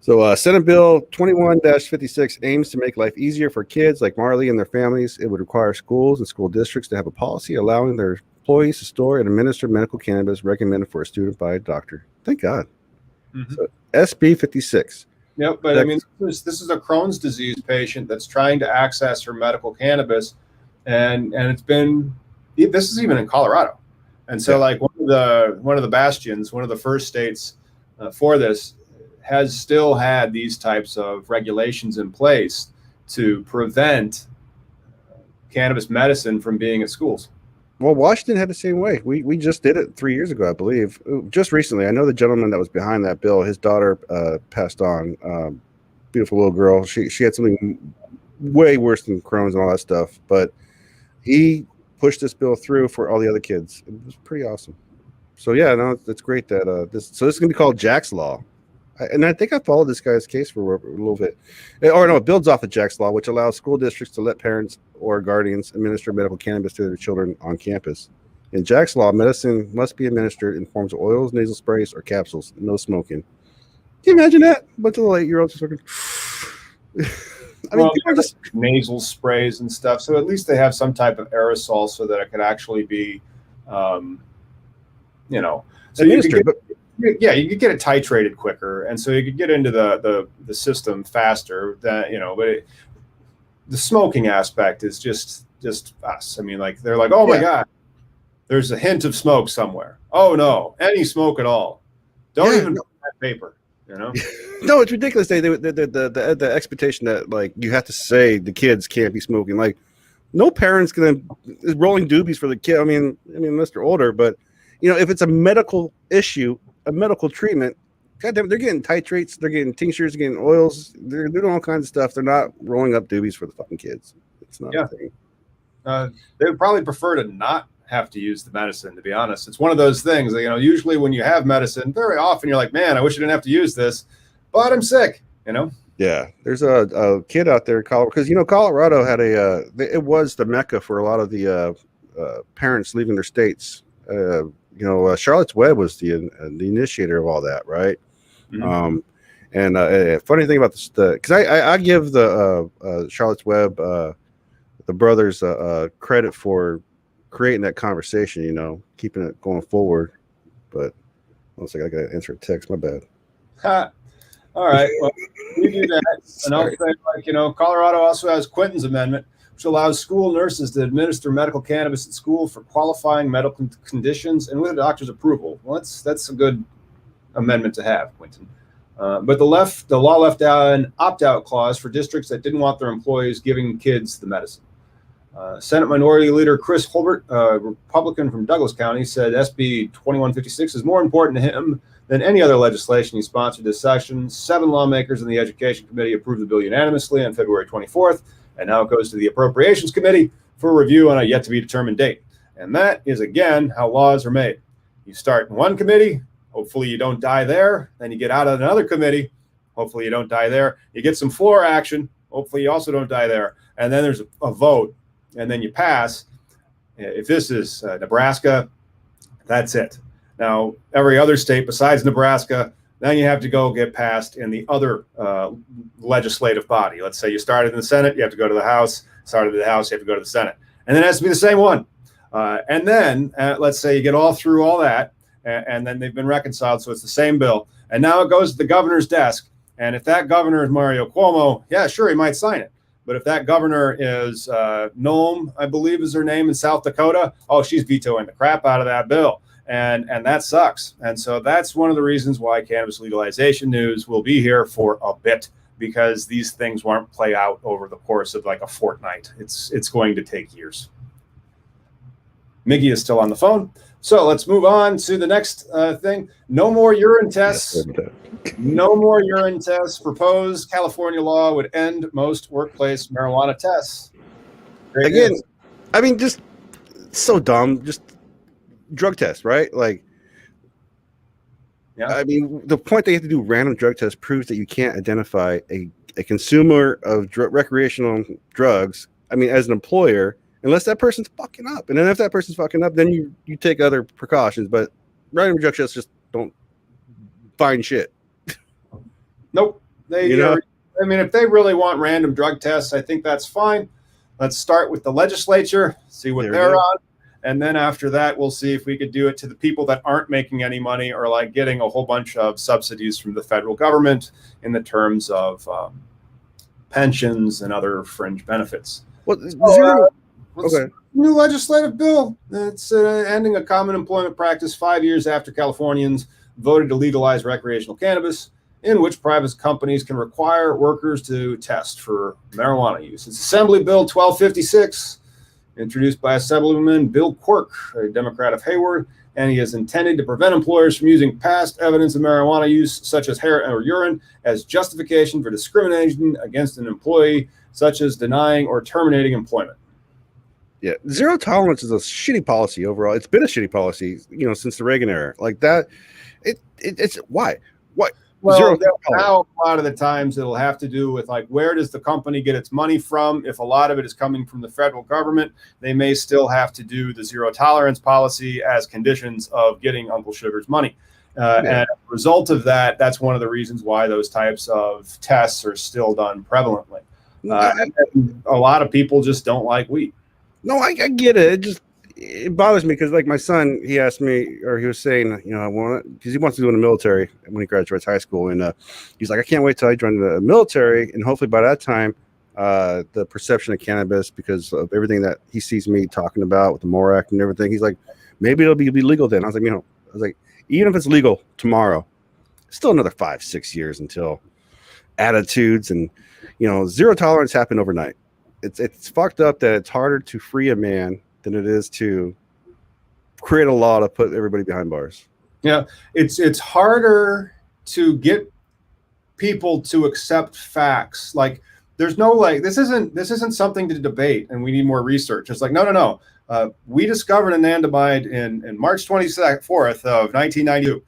Speaker 2: So Senate Bill 21-56 aims to make life easier for kids like Marley and their families. It would require schools and school districts to have a policy allowing their employees to store and administer medical cannabis recommended for a student by a doctor. Thank God. Mm-hmm. So SB 56.
Speaker 3: Yep, but this is a Crohn's disease patient that's trying to access her medical cannabis, and it's been, this is even in Colorado, and so like one of the bastions, one of the first states for this, has still had these types of regulations in place to prevent cannabis medicine from being at schools.
Speaker 2: Well, Washington had the same way. We just did it 3 years ago, I believe. Just recently, I know the gentleman that was behind that bill. His daughter passed on. Beautiful little girl. She had something way worse than Crohn's and all that stuff. But he pushed this bill through for all the other kids. It was pretty awesome. So yeah, no, it's great that this is going to be called Jack's Law. And I think I followed this guy's case for a little bit. Or no, it builds off of Jack's law, which allows school districts to let parents or guardians administer medical cannabis to their children on campus. In Jack's law, medicine must be administered in forms of oils, nasal sprays, or capsules. No smoking. Can you imagine that? A bunch of little 8-year-olds just fucking. I mean,
Speaker 3: well, just nasal sprays and stuff. So at least they have some type of aerosol so that it could actually be, so you could get it titrated quicker, and so you could get into the system faster. That but the smoking aspect is just us. I mean, like they're like, oh my god, there's a hint of smoke somewhere. Oh no, any smoke at all. Don't even put that paper.
Speaker 2: No, it's ridiculous. The expectation that like you have to say the kids can't be smoking. Like, no parent's is rolling doobies for the kid. I mean, unless they're older, but if it's a medical issue, a medical treatment, goddamn, they're getting titrates, they're getting tinctures, they're getting oils, they're doing all kinds of stuff. They're not rolling up doobies for the fucking kids. It's not a thing.
Speaker 3: They would probably prefer to not have to use the medicine, to be honest. It's one of those things that, usually when you have medicine, very often you're like, man, I wish I didn't have to use this, but I'm sick,
Speaker 2: Yeah, there's a kid out there in Colorado, because Colorado had it was the mecca for a lot of the parents leaving their states. Charlotte's Web was the initiator of all that, right? Mm-hmm. And funny thing about this, because I give the Charlotte's Web the brothers credit for creating that conversation, keeping it going forward. But one second, I gotta answer a text. My bad.
Speaker 3: All right, well, we do that. And I'll say, Colorado also has Quinton's amendment, which allows school nurses to administer medical cannabis at school for qualifying medical conditions and with a doctor's approval. Well, that's a good amendment to have, Quinton. But the law left out an opt-out clause for districts that didn't want their employees giving kids the medicine. Senate Minority Leader Chris Holbert, a Republican from Douglas County, said SB 2156 is more important to him than any other legislation he sponsored this session. 7 lawmakers in the Education Committee approved the bill unanimously on February 24th, and now it goes to the Appropriations Committee for review on a yet-to-be-determined date. And that is, again, how laws are made. You start in one committee, hopefully you don't die there. Then you get out of another committee, hopefully you don't die there. You get some floor action, hopefully you also don't die there. And then there's a vote, and then you pass. If this is Nebraska, that's it. Now, every other state besides Nebraska, then you have to go get passed in the other legislative body. Let's say you started in the Senate, you have to go to the House. Started in the House, you have to go to the Senate. And then it has to be the same one. And then let's say you get all through all that, and then they've been reconciled, so it's the same bill. And now it goes to the governor's desk. And if that governor is Mario Cuomo, yeah, sure, he might sign it. But if that governor is Noem, I believe is her name, in South Dakota, oh, she's vetoing the crap out of that bill. And that sucks. And so that's one of the reasons why cannabis legalization news will be here for a bit, because these things won't play out over the course of like a fortnight. It's going to take years. Miggy is still on the phone. So let's move on to the next thing. No more urine tests. No more urine tests. Proposed California law would end most workplace marijuana tests. Great
Speaker 2: Again,
Speaker 3: news.
Speaker 2: I mean, just so dumb. Just drug tests, right? Like,
Speaker 3: yeah.
Speaker 2: I mean, the point that you have to do random drug tests proves that you can't identify a consumer of recreational drugs. I mean, as an employer, unless that person's fucking up. And then if that person's fucking up, then you take other precautions. But random drug tests just don't find shit.
Speaker 3: Nope. I mean, if they really want random drug tests, I think that's fine. Let's start with the legislature, see what they're on. And then after that, we'll see if we could do it to the people that aren't making any money or like getting a whole bunch of subsidies from the federal government in the terms of pensions and other fringe benefits.
Speaker 2: Well,
Speaker 3: okay. New legislative bill. It's ending a common employment practice 5 years after Californians voted to legalize recreational cannabis, in which private companies can require workers to test for marijuana use. It's Assembly Bill 1256, introduced by Assemblyman Bill Quirk, a Democrat of Hayward, and he is intended to prevent employers from using past evidence of marijuana use, such as hair or urine, as justification for discrimination against an employee, such as denying or terminating employment.
Speaker 2: Yeah, zero tolerance is a shitty policy overall. It's been a shitty policy, since the Reagan era. Like that, it's why? Zero
Speaker 3: now a lot of the times it'll have to do with like, where does the company get its money from? If a lot of it is coming from the federal government, they may still have to do the zero tolerance policy as conditions of getting Uncle Sugar's money. And as a result of that, that's one of the reasons why those types of tests are still done prevalently. And a lot of people just don't like weed.
Speaker 2: No, I get it. It bothers me because, like, my son, he asked me, or he was saying, you know, I want because he wants to do in the military when he graduates high school, and he's like, I can't wait till I join the military, and hopefully by that time, the perception of cannabis, because of everything that he sees me talking about with the MORE Act and everything, he's like, maybe it'll be legal then. I was like, even if it's legal tomorrow, still another 5-6 years until attitudes and, you know, zero tolerance happen overnight. It's fucked up that it's harder to free a man than it is to create a law to put everybody behind bars.
Speaker 3: Yeah, it's harder to get people to accept facts. Like, there's no like, this isn't something to debate, and we need more research. It's like, no. We discovered anandamide in March 24th of 1992.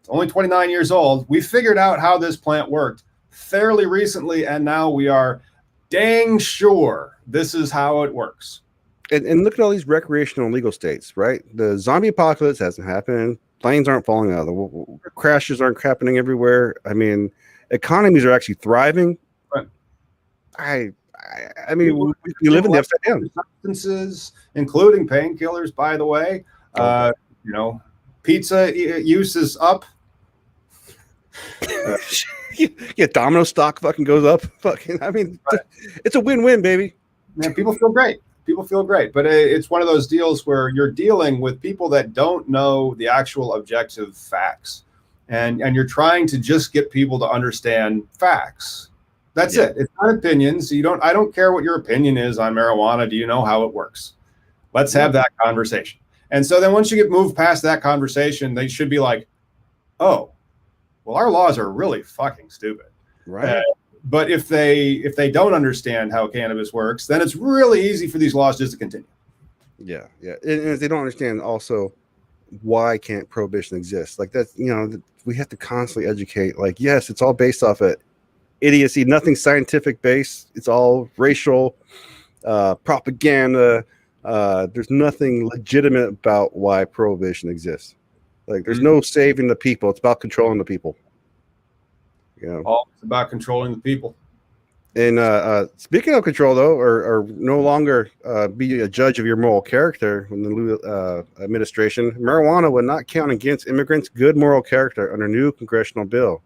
Speaker 3: It's only 29 years old. We figured out how this plant worked fairly recently, and now we are dang sure this is how it works.
Speaker 2: And look at all these recreational legal states, right? The zombie apocalypse hasn't happened. Planes aren't falling out. The crashes aren't happening everywhere. I mean, economies are actually thriving.
Speaker 3: Right.
Speaker 2: I mean, we live in the upside down.
Speaker 3: Substances, including painkillers, by the way. You know, pizza use is up.
Speaker 2: Yeah, Domino stock fucking goes up. Fucking, I mean, right. It's a win-win, baby.
Speaker 3: Man, people feel great. But it's one of those deals where you're dealing with people that don't know the actual objective facts, and you're trying to just get people to understand facts. That's it. It's not opinions. I don't care what your opinion is on marijuana. Do you know how it works? Let's have that conversation. And so then once you get moved past that conversation, they should be like, oh, well, our laws are really fucking stupid.
Speaker 2: Right.
Speaker 3: But if they don't understand how cannabis works, then it's really easy for these laws just to continue.
Speaker 2: Yeah. And if they don't understand also why can't prohibition exist, like that's, you know, we have to constantly educate. Like, yes, it's all based off of idiocy, nothing scientific based. It's all racial propaganda. There's nothing legitimate about why prohibition exists. Like, there's no saving the people. It's about controlling the people. You know,
Speaker 3: all it's about controlling the people.
Speaker 2: And speaking of control, though, or no longer be a judge of your moral character in the new administration, marijuana would not count against immigrants' good moral character under new congressional bill.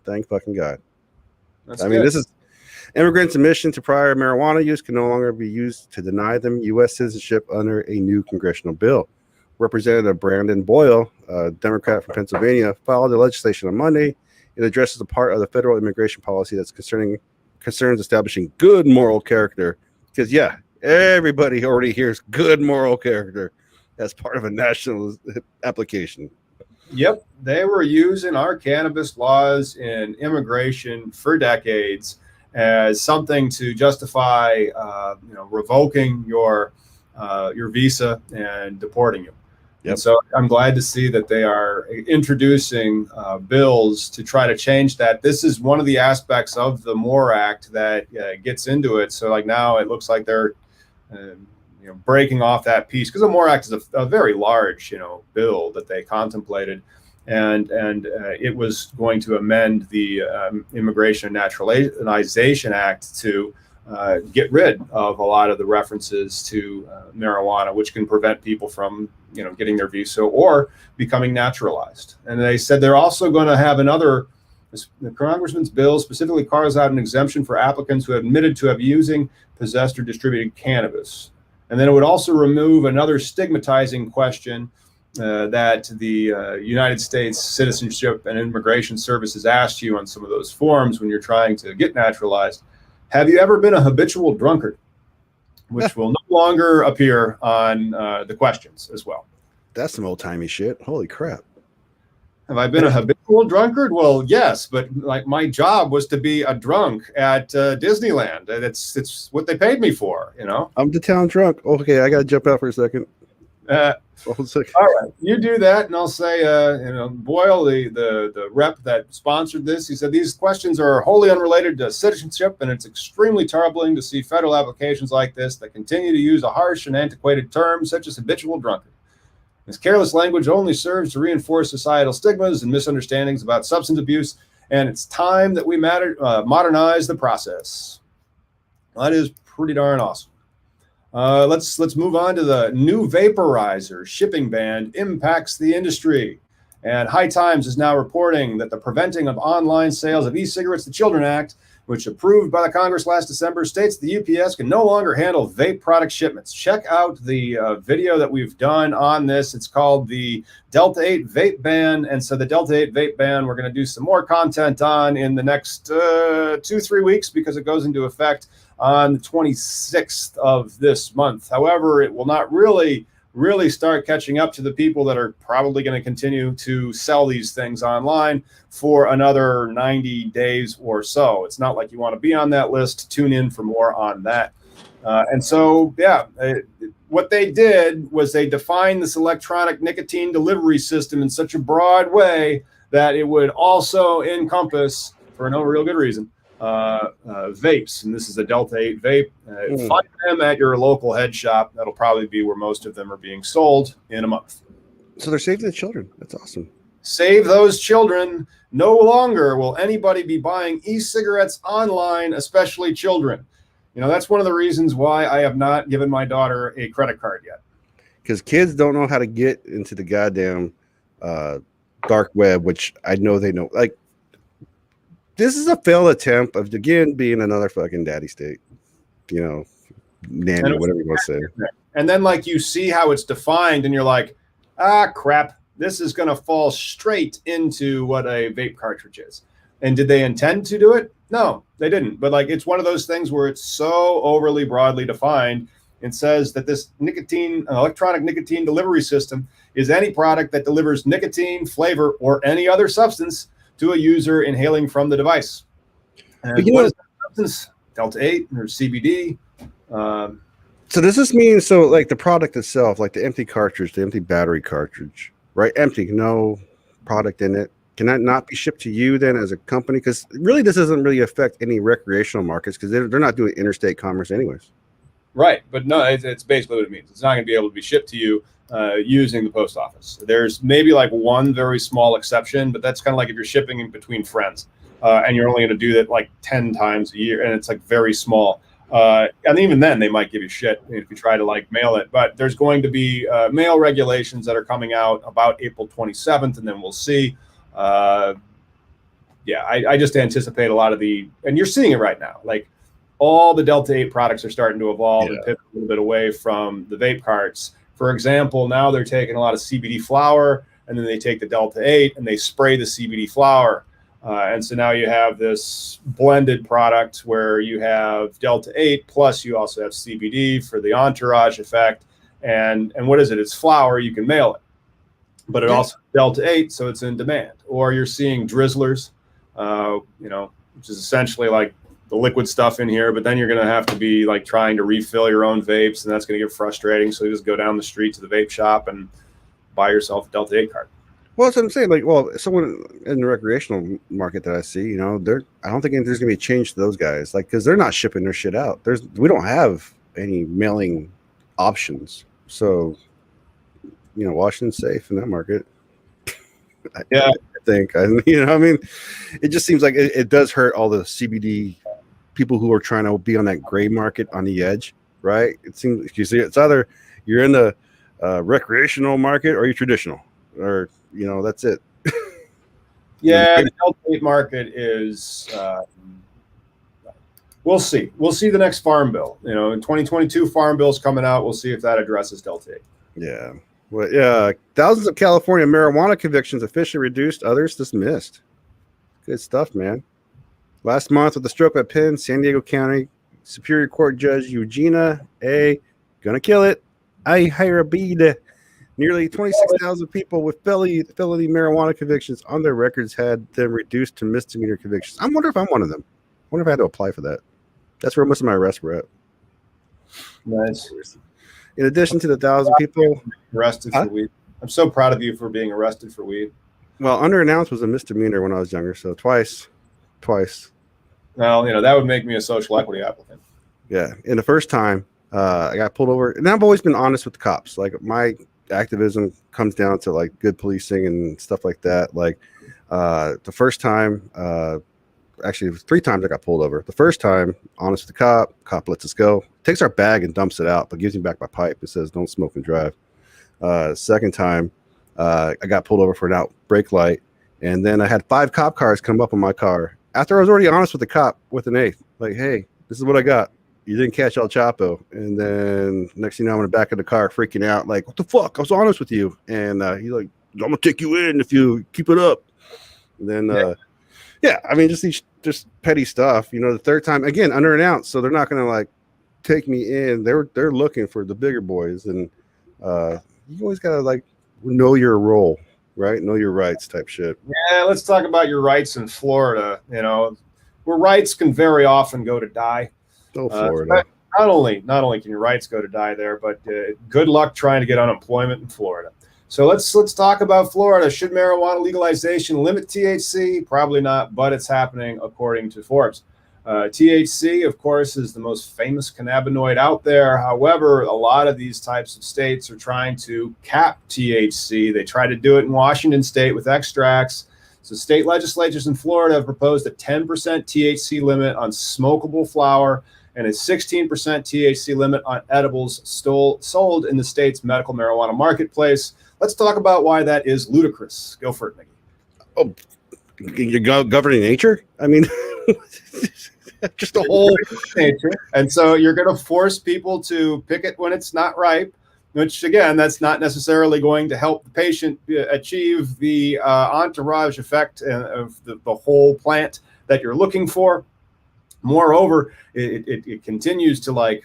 Speaker 2: Thank fucking God. I mean, this is immigrants' admission to prior marijuana use can no longer be used to deny them U.S. citizenship under a new congressional bill. Representative Brandon Boyle, a Democrat from Pennsylvania, filed the legislation on Monday. It addresses a part of the federal immigration policy that's concerns establishing good moral character. Because, yeah, everybody already hears good moral character as part of a national application.
Speaker 3: Yep, they were using our cannabis laws in immigration for decades as something to justify, revoking your visa and deporting you. Yep. And so I'm glad to see that they are introducing bills to try to change that. This is one of the aspects of the MORE Act that gets into it. So like now it looks like they're breaking off that piece, because the MORE Act is a very large bill that they contemplated, and it was going to amend the Immigration and Naturalization Act to get rid of a lot of the references to marijuana, which can prevent people from getting their visa or becoming naturalized. And they said they're also going to have the congressman's bill specifically carves out an exemption for applicants who have admitted to have using, possessed, or distributed cannabis. And then it would also remove another stigmatizing question that the United States Citizenship and Immigration Services asked you on some of those forms when you're trying to get naturalized. Have you ever been a habitual drunkard? Which will no longer appear on the questions as well.
Speaker 2: That's some old-timey shit. Holy crap.
Speaker 3: Have I been a habitual drunkard? Well, yes, but like my job was to be a drunk at Disneyland. It's what they paid me for,
Speaker 2: I'm the town drunk. Okay, I got to jump out for a second. Well, it's like,
Speaker 3: All right, you do that, and I'll say, Boyle, the rep that sponsored this, he said these questions are wholly unrelated to citizenship, and it's extremely troubling to see federal applications like this that continue to use a harsh and antiquated term such as habitual drunkard. This careless language only serves to reinforce societal stigmas and misunderstandings about substance abuse, and it's time that we modernize the process. That is pretty darn awesome. Let's move on to the new vaporizer shipping ban impacts the industry. And High Times is now reporting that the Preventing of Online Sales of E-Cigarettes to Children Act, which approved by the Congress last December, states the UPS can no longer handle vape product shipments. Check out the video that we've done on this. It's called the Delta 8 Vape Ban. And so the Delta 8 Vape Ban, we're going to do some more content on in the next 2-3 weeks because it goes into effect on the 26th of this month. However, it will not really start catching up to the people that are probably going to continue to sell these things online for another 90 days or so. It's not like you want to be on that list. Tune in for more on that. What they did was they defined this electronic nicotine delivery system in such a broad way that it would also encompass, for no real good reason, vapes, and this is a Delta 8 vape. Find them at your local head shop. That'll probably be where most of them are being sold in a month.
Speaker 2: so they're saving the children. That's awesome.
Speaker 3: Save those children. No longer will anybody be buying e-cigarettes online, especially children. That's one of the reasons why I have not given my daughter a credit card yet.
Speaker 2: Because kids don't know how to get into the goddamn dark web, which I know they know. Like, this is a failed attempt of, again, being another fucking daddy state, nanny, whatever you want to say.
Speaker 3: And then, you see how it's defined, and you're like, crap, this is going to fall straight into what a vape cartridge is. And did they intend to do it? No, they didn't. But, it's one of those things where it's so overly broadly defined. It says that this electronic nicotine delivery system is any product that delivers nicotine, flavor, or any other substance to a user inhaling from the device. And what is that substance? Delta 8 or CBD.
Speaker 2: So does this mean, the product itself, like the empty cartridge, the empty battery cartridge, right? Empty, no product in it. Can that not be shipped to you then as a company? Because really this doesn't really affect any recreational markets because they're not doing interstate commerce anyways.
Speaker 3: Right. But no, it's basically what it means. It's not going to be able to be shipped to you using the post office. There's maybe one very small exception, but that's kind of like if you're shipping in between friends and you're only going to do that 10 times a year, and it's very small. And even then they might give you shit if you try to mail it. But there's going to be mail regulations that are coming out about April 27th, and then we'll see. I just anticipate a lot of and you're seeing it right now. All the Delta 8 products are starting to evolve and pivot a little bit away from the vape carts. For example, now they're taking a lot of CBD flower, and then they take the Delta 8 and they spray the CBD flower. And so now you have this blended product where you have Delta 8, plus you also have CBD for the entourage effect. And what is it? It's flower. You can mail it. But it also Delta 8, so it's in demand. Or you're seeing drizzlers, which is essentially the liquid stuff in here, but then you're going to have to be trying to refill your own vapes, and that's going to get frustrating. So you just go down the street to the vape shop and buy yourself a Delta 8 card.
Speaker 2: Well, that's what I'm saying. Someone in the recreational market that I see, I don't think there's going to be a change to those guys, because they're not shipping their shit out. We don't have any mailing options. So, Washington's safe in that market.
Speaker 3: Yeah.
Speaker 2: I think, it just seems like it does hurt all the CBD people who are trying to be on that gray market on the edge, right? It seems, you see, it's either you're in the recreational market or you're traditional, or, that's it.
Speaker 3: Yeah, the Delta 8 market is, we'll see. We'll see the next farm bill. In 2022 farm bill's coming out. We'll see if that addresses Delta 8.
Speaker 2: Yeah. Well, yeah, thousands of California marijuana convictions officially reduced, others dismissed. Good stuff, man. Last month, with the stroke at Penn, San Diego County Superior Court Judge Eugenia A. Gonna kill it. I hire a bead. Nearly 26,000 people with felony marijuana convictions on their records had them reduced to misdemeanor convictions. I wonder if I'm one of them. I wonder if I had to apply for that. That's where most of my arrests were at.
Speaker 3: Nice.
Speaker 2: In addition to the 1,000 people
Speaker 3: arrested for weed. I'm so proud of you for being arrested for weed.
Speaker 2: Well, underannounced was a misdemeanor when I was younger, so twice.
Speaker 3: Well, that would make me a social equity applicant.
Speaker 2: Yeah, and the first time I got pulled over, and I've always been honest with the cops. Like my activism comes down to like good policing and stuff like that. Like the first time, actually it was 3 times I got pulled over. The first time, honest with the cop lets us go, takes our bag and dumps it out, but gives me back my pipe. It says don't smoke and drive. Second time, I got pulled over for an out brake light, and then I had 5 cop cars come up on my car after I was already honest with the cop with an eighth. Like, hey, this is what I got. You didn't catch El Chapo. And then next thing you know, I'm in the back of the car freaking out, like, what the fuck? I was honest with you. And he's like, I'm gonna take you in if you keep it up. And then I mean, just petty stuff. The third time, again, underannounced, so they're not gonna like take me in. They're looking for the bigger boys, and you always gotta like know your role, right? Know your rights type shit.
Speaker 3: Yeah, let's talk about your rights in Florida. Where rights can very often go to die.
Speaker 2: Oh, Florida.
Speaker 3: Not only can your rights go to die there, but good luck trying to get unemployment in Florida. So let's talk about Florida. Should marijuana legalization limit THC? Probably not, but it's happening according to Forbes. THC, of course, is the most famous cannabinoid out there. However, a lot of these types of states are trying to cap THC. They try to do it in Washington state with extracts. So state legislatures in Florida have proposed a 10% THC limit on smokable flower and a 16% THC limit on edibles sold in the state's medical marijuana marketplace. Let's talk about why that is ludicrous. Go for it, Mickey.
Speaker 2: Oh, you're governing nature? I mean, just a whole
Speaker 3: nature. And so you're going to force people to pick it when it's not ripe, which, again, that's not necessarily going to help the patient achieve the entourage effect of the whole plant that you're looking for. Moreover, it continues to like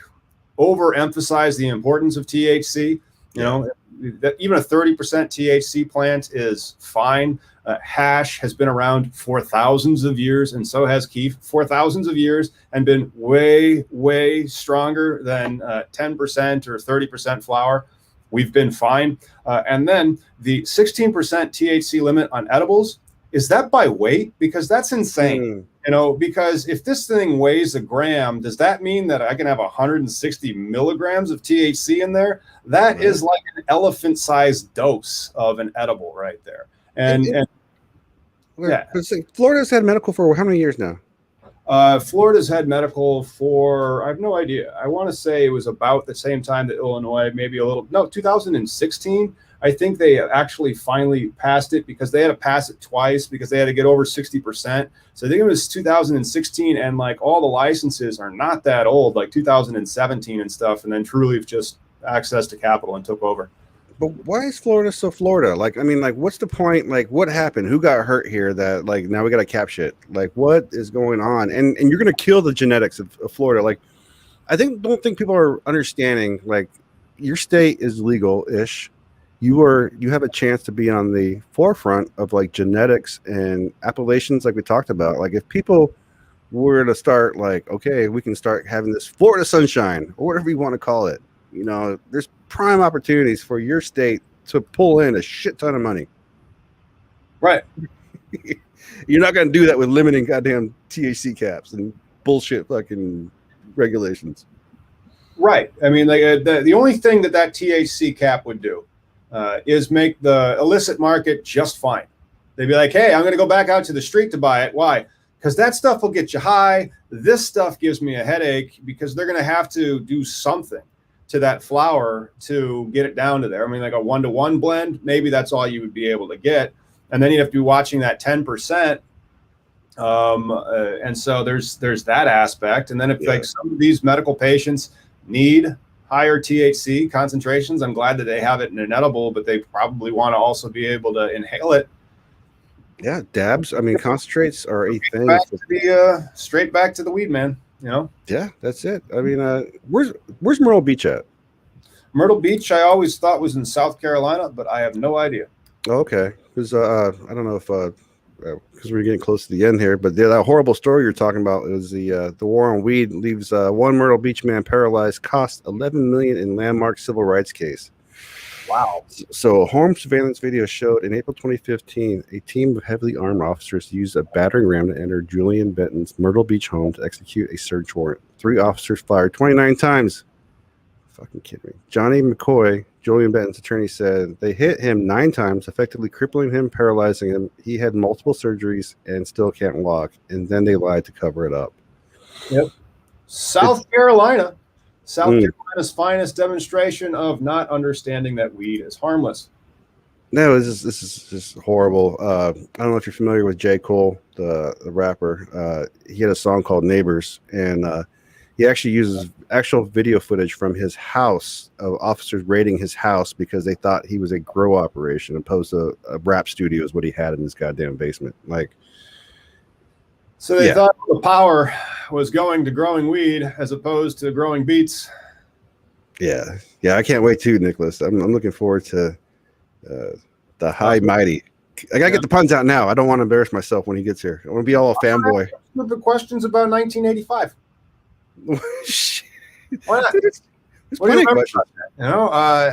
Speaker 3: overemphasize the importance of THC. That even a 30% THC plant is fine. Hash has been around for thousands of years, and so has keef for thousands of years, and been way, way stronger than 10% or 30% flower. We've been fine. And then the 16% THC limit on edibles, is that by weight? Because that's insane. Because if this thing weighs a gram, does that mean that I can have 160 milligrams of THC in there? That is like an elephant-sized dose of an edible right there.
Speaker 2: Florida's had medical for how many years now?
Speaker 3: Florida's had medical for, I have no idea. I want to say it was about the same time that Illinois, 2016. I think they actually finally passed it because they had to pass it twice because they had to get over 60%. So I think it was 2016, and like all the licenses are not that old, like 2017 and stuff. And then Curaleaf just accessed to capital and took over.
Speaker 2: But why is Florida so Florida? Like, I mean, like, what's the point? Like, what happened? Who got hurt here that, like, now we got to cap shit? Like, what is going on? And you're going to kill the genetics of Florida. Like, don't think people are understanding, like, your state is legal-ish. You have a chance to be on the forefront of, like, genetics and appellations like we talked about. Like, if people were to start, like, okay, we can start having this Florida sunshine or whatever you want to call it. There's prime opportunities for your state to pull in a shit ton of money.
Speaker 3: Right.
Speaker 2: You're not going to do that with limiting goddamn THC caps and bullshit fucking regulations.
Speaker 3: Right. I mean, like the only thing that THC cap would do is make the illicit market just fine. They'd be like, hey, I'm going to go back out to the street to buy it. Why? Because that stuff will get you high. This stuff gives me a headache because they're going to have to do something to that flower to get it down to there. I mean, like a 1-to-1 blend, maybe that's all you would be able to get. And then you'd have to be watching that 10%. And so there's that aspect. And then if like some of these medical patients need higher THC concentrations, I'm glad that they have it in an edible, but they probably want to also be able to inhale it.
Speaker 2: Yeah, dabs. I mean, concentrates are a thing.
Speaker 3: Straight back to the weed, man.
Speaker 2: Yeah, that's it. I mean, where's Myrtle Beach at?
Speaker 3: Myrtle Beach, I always thought was in South Carolina, but I have no idea.
Speaker 2: Oh, okay, because I don't know if because we're getting close to the end here. But that horrible story you're talking about is the war on weed leaves one Myrtle Beach man paralyzed, cost $11 million in landmark civil rights case.
Speaker 3: Wow.
Speaker 2: So a home surveillance video showed in April 2015, a team of heavily armed officers used a battering ram to enter Julian Benton's Myrtle Beach home to execute a search warrant. 3 officers fired 29 times. Fucking kidding me. Johnny McCoy, Julian Benton's attorney, said they hit him 9 times, effectively crippling him, paralyzing him. He had multiple surgeries and still can't walk. And then they lied to cover it up.
Speaker 3: Yep. South Carolina's finest demonstration of not understanding that weed is harmless.
Speaker 2: No, this is just horrible. I don't know if you're familiar with J. Cole, the rapper. He had a song called Neighbors, and he actually uses actual video footage from his house of officers raiding his house because they thought he was a grow operation opposed to a rap studio is what he had in his goddamn basement. Like,
Speaker 3: so they thought the power was going to growing weed as opposed to growing beets.
Speaker 2: Yeah. I can't wait too, Nicholas. I'm looking forward to the high mighty. I gotta get the puns out now. I don't want to embarrass myself when he gets here. I want to be all a fanboy.
Speaker 3: The questions about 1985.
Speaker 2: Shit.
Speaker 3: Why not?
Speaker 2: There's plenty of questions.
Speaker 3: You know,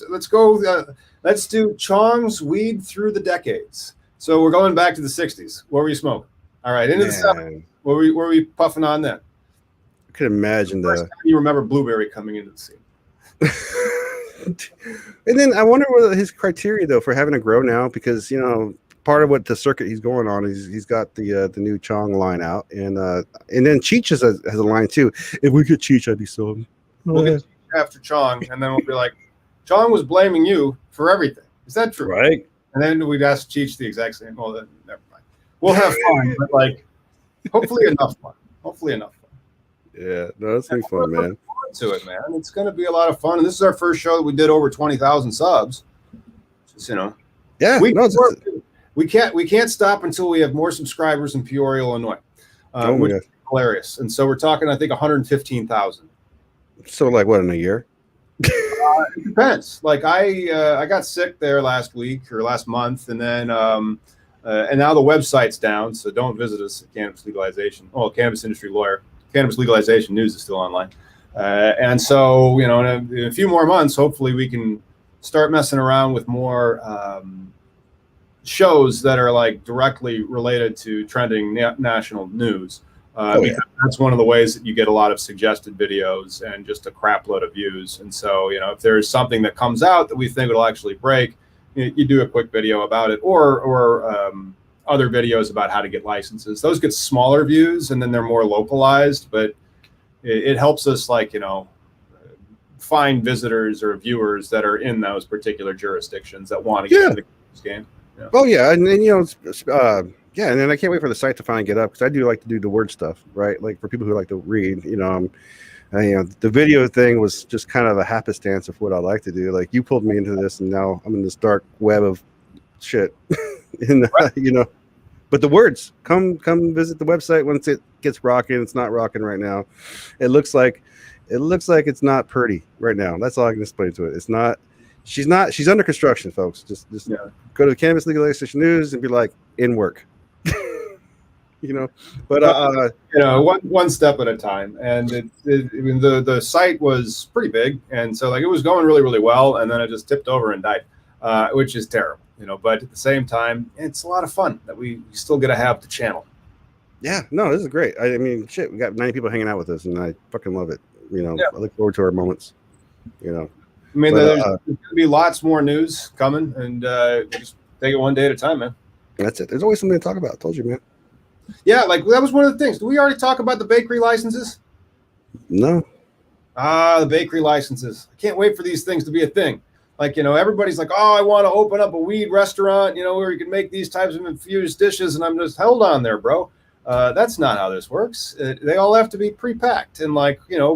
Speaker 3: let's go. Let's do Chong's weed through the decades. So we're going back to the 60s. What were you smoking? All right, into the 70s. What were we puffing on then?
Speaker 2: I could imagine
Speaker 3: First time you remember Blueberry coming into the scene.
Speaker 2: And then I wonder what his criteria though for having a grow now, because part of what the circuit he's going on is he's got the new Chong line out, and then Cheech has a line too. If we get Cheech, I'd be sold.
Speaker 3: We'll get Cheech after Chong, and then we'll be like, Chong was blaming you for everything. Is that true?
Speaker 2: Right.
Speaker 3: And then we'd ask Cheech the exact same. Well, then never mind. We'll have fun, but like, hopefully enough fun.
Speaker 2: Yeah, no, that's been fun, man.
Speaker 3: To it, man. It's going to be a lot of fun, and this is our first show that we did over 20,000 subs. Just,
Speaker 2: yeah,
Speaker 3: we can't stop until we have more subscribers in Peoria, Illinois, which is hilarious. And so we're talking, I think, 115,000.
Speaker 2: So, like, what, in a year?
Speaker 3: It depends. Like, I got sick there last week or last month, and then and now the website's down, so don't visit us at Cannabis Legalization. Oh, Cannabis Industry Lawyer. Cannabis Legalization News is still online. And so, in a few more months, hopefully we can start messing around with more shows that are like directly related to trending national news. Because that's one of the ways that you get a lot of suggested videos and just a crap load of views. And so, if there's something that comes out that we think will actually break, you do a quick video about it, or other videos about how to get licenses. Those get smaller views and then they're more localized, but it helps us find visitors or viewers that are in those particular jurisdictions that want to get into this game. Yeah.
Speaker 2: Oh yeah, and then and then I can't wait for the site to finally get up, because I do like to do the word stuff, right? Like for people who like to read, the video thing was just kind of a happenstance of what I like to do. Like you pulled me into this, and now I'm in this dark web of shit. But the words, come visit the website once it gets rocking. It's not rocking right now. It looks like it's not pretty right now. That's all I can explain to it. It's not. She's under construction, folks. Just go to the Cannabis Legalization News and be like, in work. But
Speaker 3: one step at a time. And the site was pretty big, and so it was going really, really well, and then it just tipped over and died, which is terrible. But at the same time, it's a lot of fun that we still get to have the channel. Yeah,
Speaker 2: no, this is great. I mean, shit, we got 90 people hanging out with us, and I fucking love it. I look forward to our moments.
Speaker 3: I mean, there's going to be lots more news coming, and just take it one day at a time, man.
Speaker 2: That's it. There's always something to talk about. I told you, man.
Speaker 3: Yeah, that was one of the things. Did we already talk about the bakery licenses?
Speaker 2: No.
Speaker 3: The bakery licenses. I can't wait for these things to be a thing. Everybody's like, oh, I want to open up a weed restaurant, where you can make these types of infused dishes. And I'm just, hold on there, bro. That's not how this works. They all have to be pre-packed and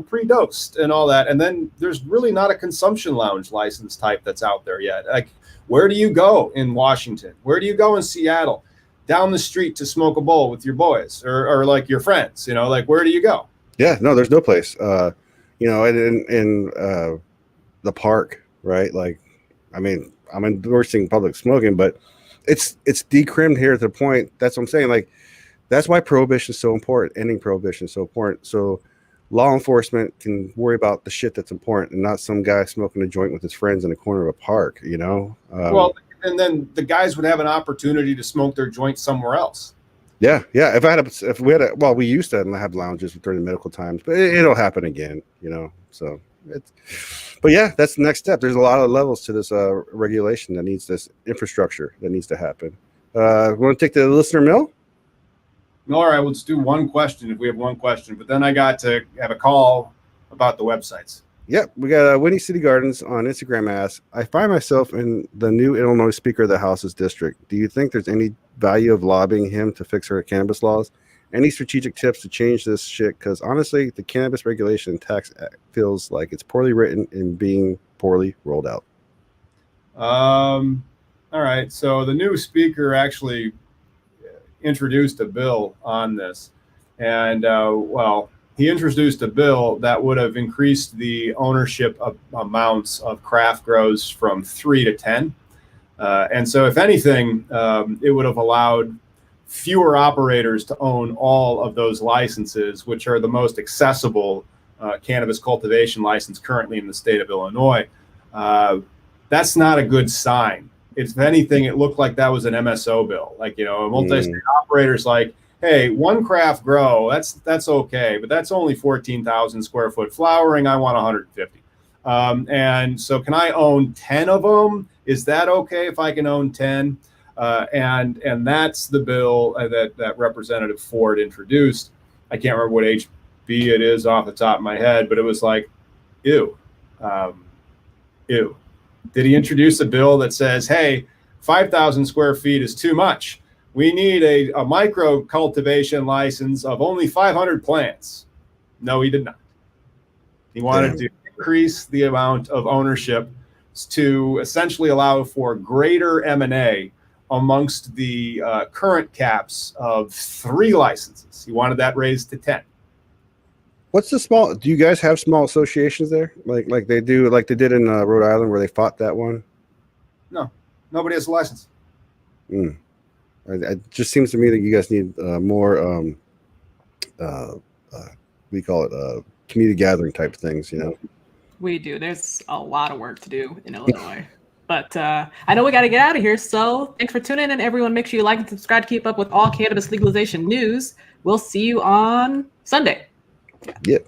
Speaker 3: pre-dosed and all that. And then there's really not a consumption lounge license type that's out there yet. Like, where do you go in Washington? Where do you go in Seattle? Down the street to smoke a bowl with your boys or like your friends, where do you go?
Speaker 2: Yeah, no, there's no place, in the park, right? Like, I mean, I'm endorsing public smoking, but it's decrimmed here to the point. That's what I'm saying. Like, that's why prohibition is so important. Ending prohibition is so important. So law enforcement can worry about the shit that's important and not some guy smoking a joint with his friends in a corner of a park, you know?
Speaker 3: Well, and then the guys would have an opportunity to smoke their joint somewhere else.
Speaker 2: Yeah. Well, we used to have lounges during the medical times, but it'll happen again, you know? So but yeah, that's the next step. There's a lot of levels to this regulation that needs this infrastructure that needs to happen. We want to take the listener mail?
Speaker 3: All right, let's do one question if we have one question. But then I got to have a call about the websites.
Speaker 2: Yep, we got Winnie City Gardens on Instagram asks, I find myself in the new Illinois Speaker of the House's district. Do you think there's any value of lobbying him to fix our cannabis laws? Any strategic tips to change this shit? Because honestly, the Cannabis Regulation and Tax Act feels like it's poorly written and being poorly rolled out.
Speaker 3: All right, so the new speaker actually introduced a bill on this. And, he introduced a bill that would have increased the ownership of amounts of craft grows from 3 to 10. And so if anything, it would have allowed fewer operators to own all of those licenses, which are the most accessible cannabis cultivation license currently in the state of Illinois. That's not a good sign. If anything, it looked like that was an MSO bill. Like, you know, a multi-state operator's like, hey, one craft grow, that's okay, but that's only 14,000 square foot flowering. I want 150. And so can I own 10 of them? Is that okay if I can own 10? And that's the bill that Representative Ford introduced. I can't remember what HB it is off the top of my head, but it was like, ew. Ew. Did he introduce a bill that says, hey, 5,000 square feet is too much? We need a micro cultivation license of only 500 plants. No, he did not. He wanted to increase the amount of ownership to essentially allow for greater M&A amongst the current caps of 3 licenses. He wanted that raised to 10.
Speaker 2: What's the small? Do you guys have small associations there, like they do, like they did in Rhode Island, where they fought that one?
Speaker 3: No, nobody has a license.
Speaker 2: It just seems to me that you guys need more, we call it community gathering type things, you know?
Speaker 1: We do. There's a lot of work to do in Illinois. But I know we got to get out of here. So thanks for tuning in, everyone. Make sure you like and subscribe to keep up with all cannabis legalization news. We'll see you on Sunday.
Speaker 2: Yep.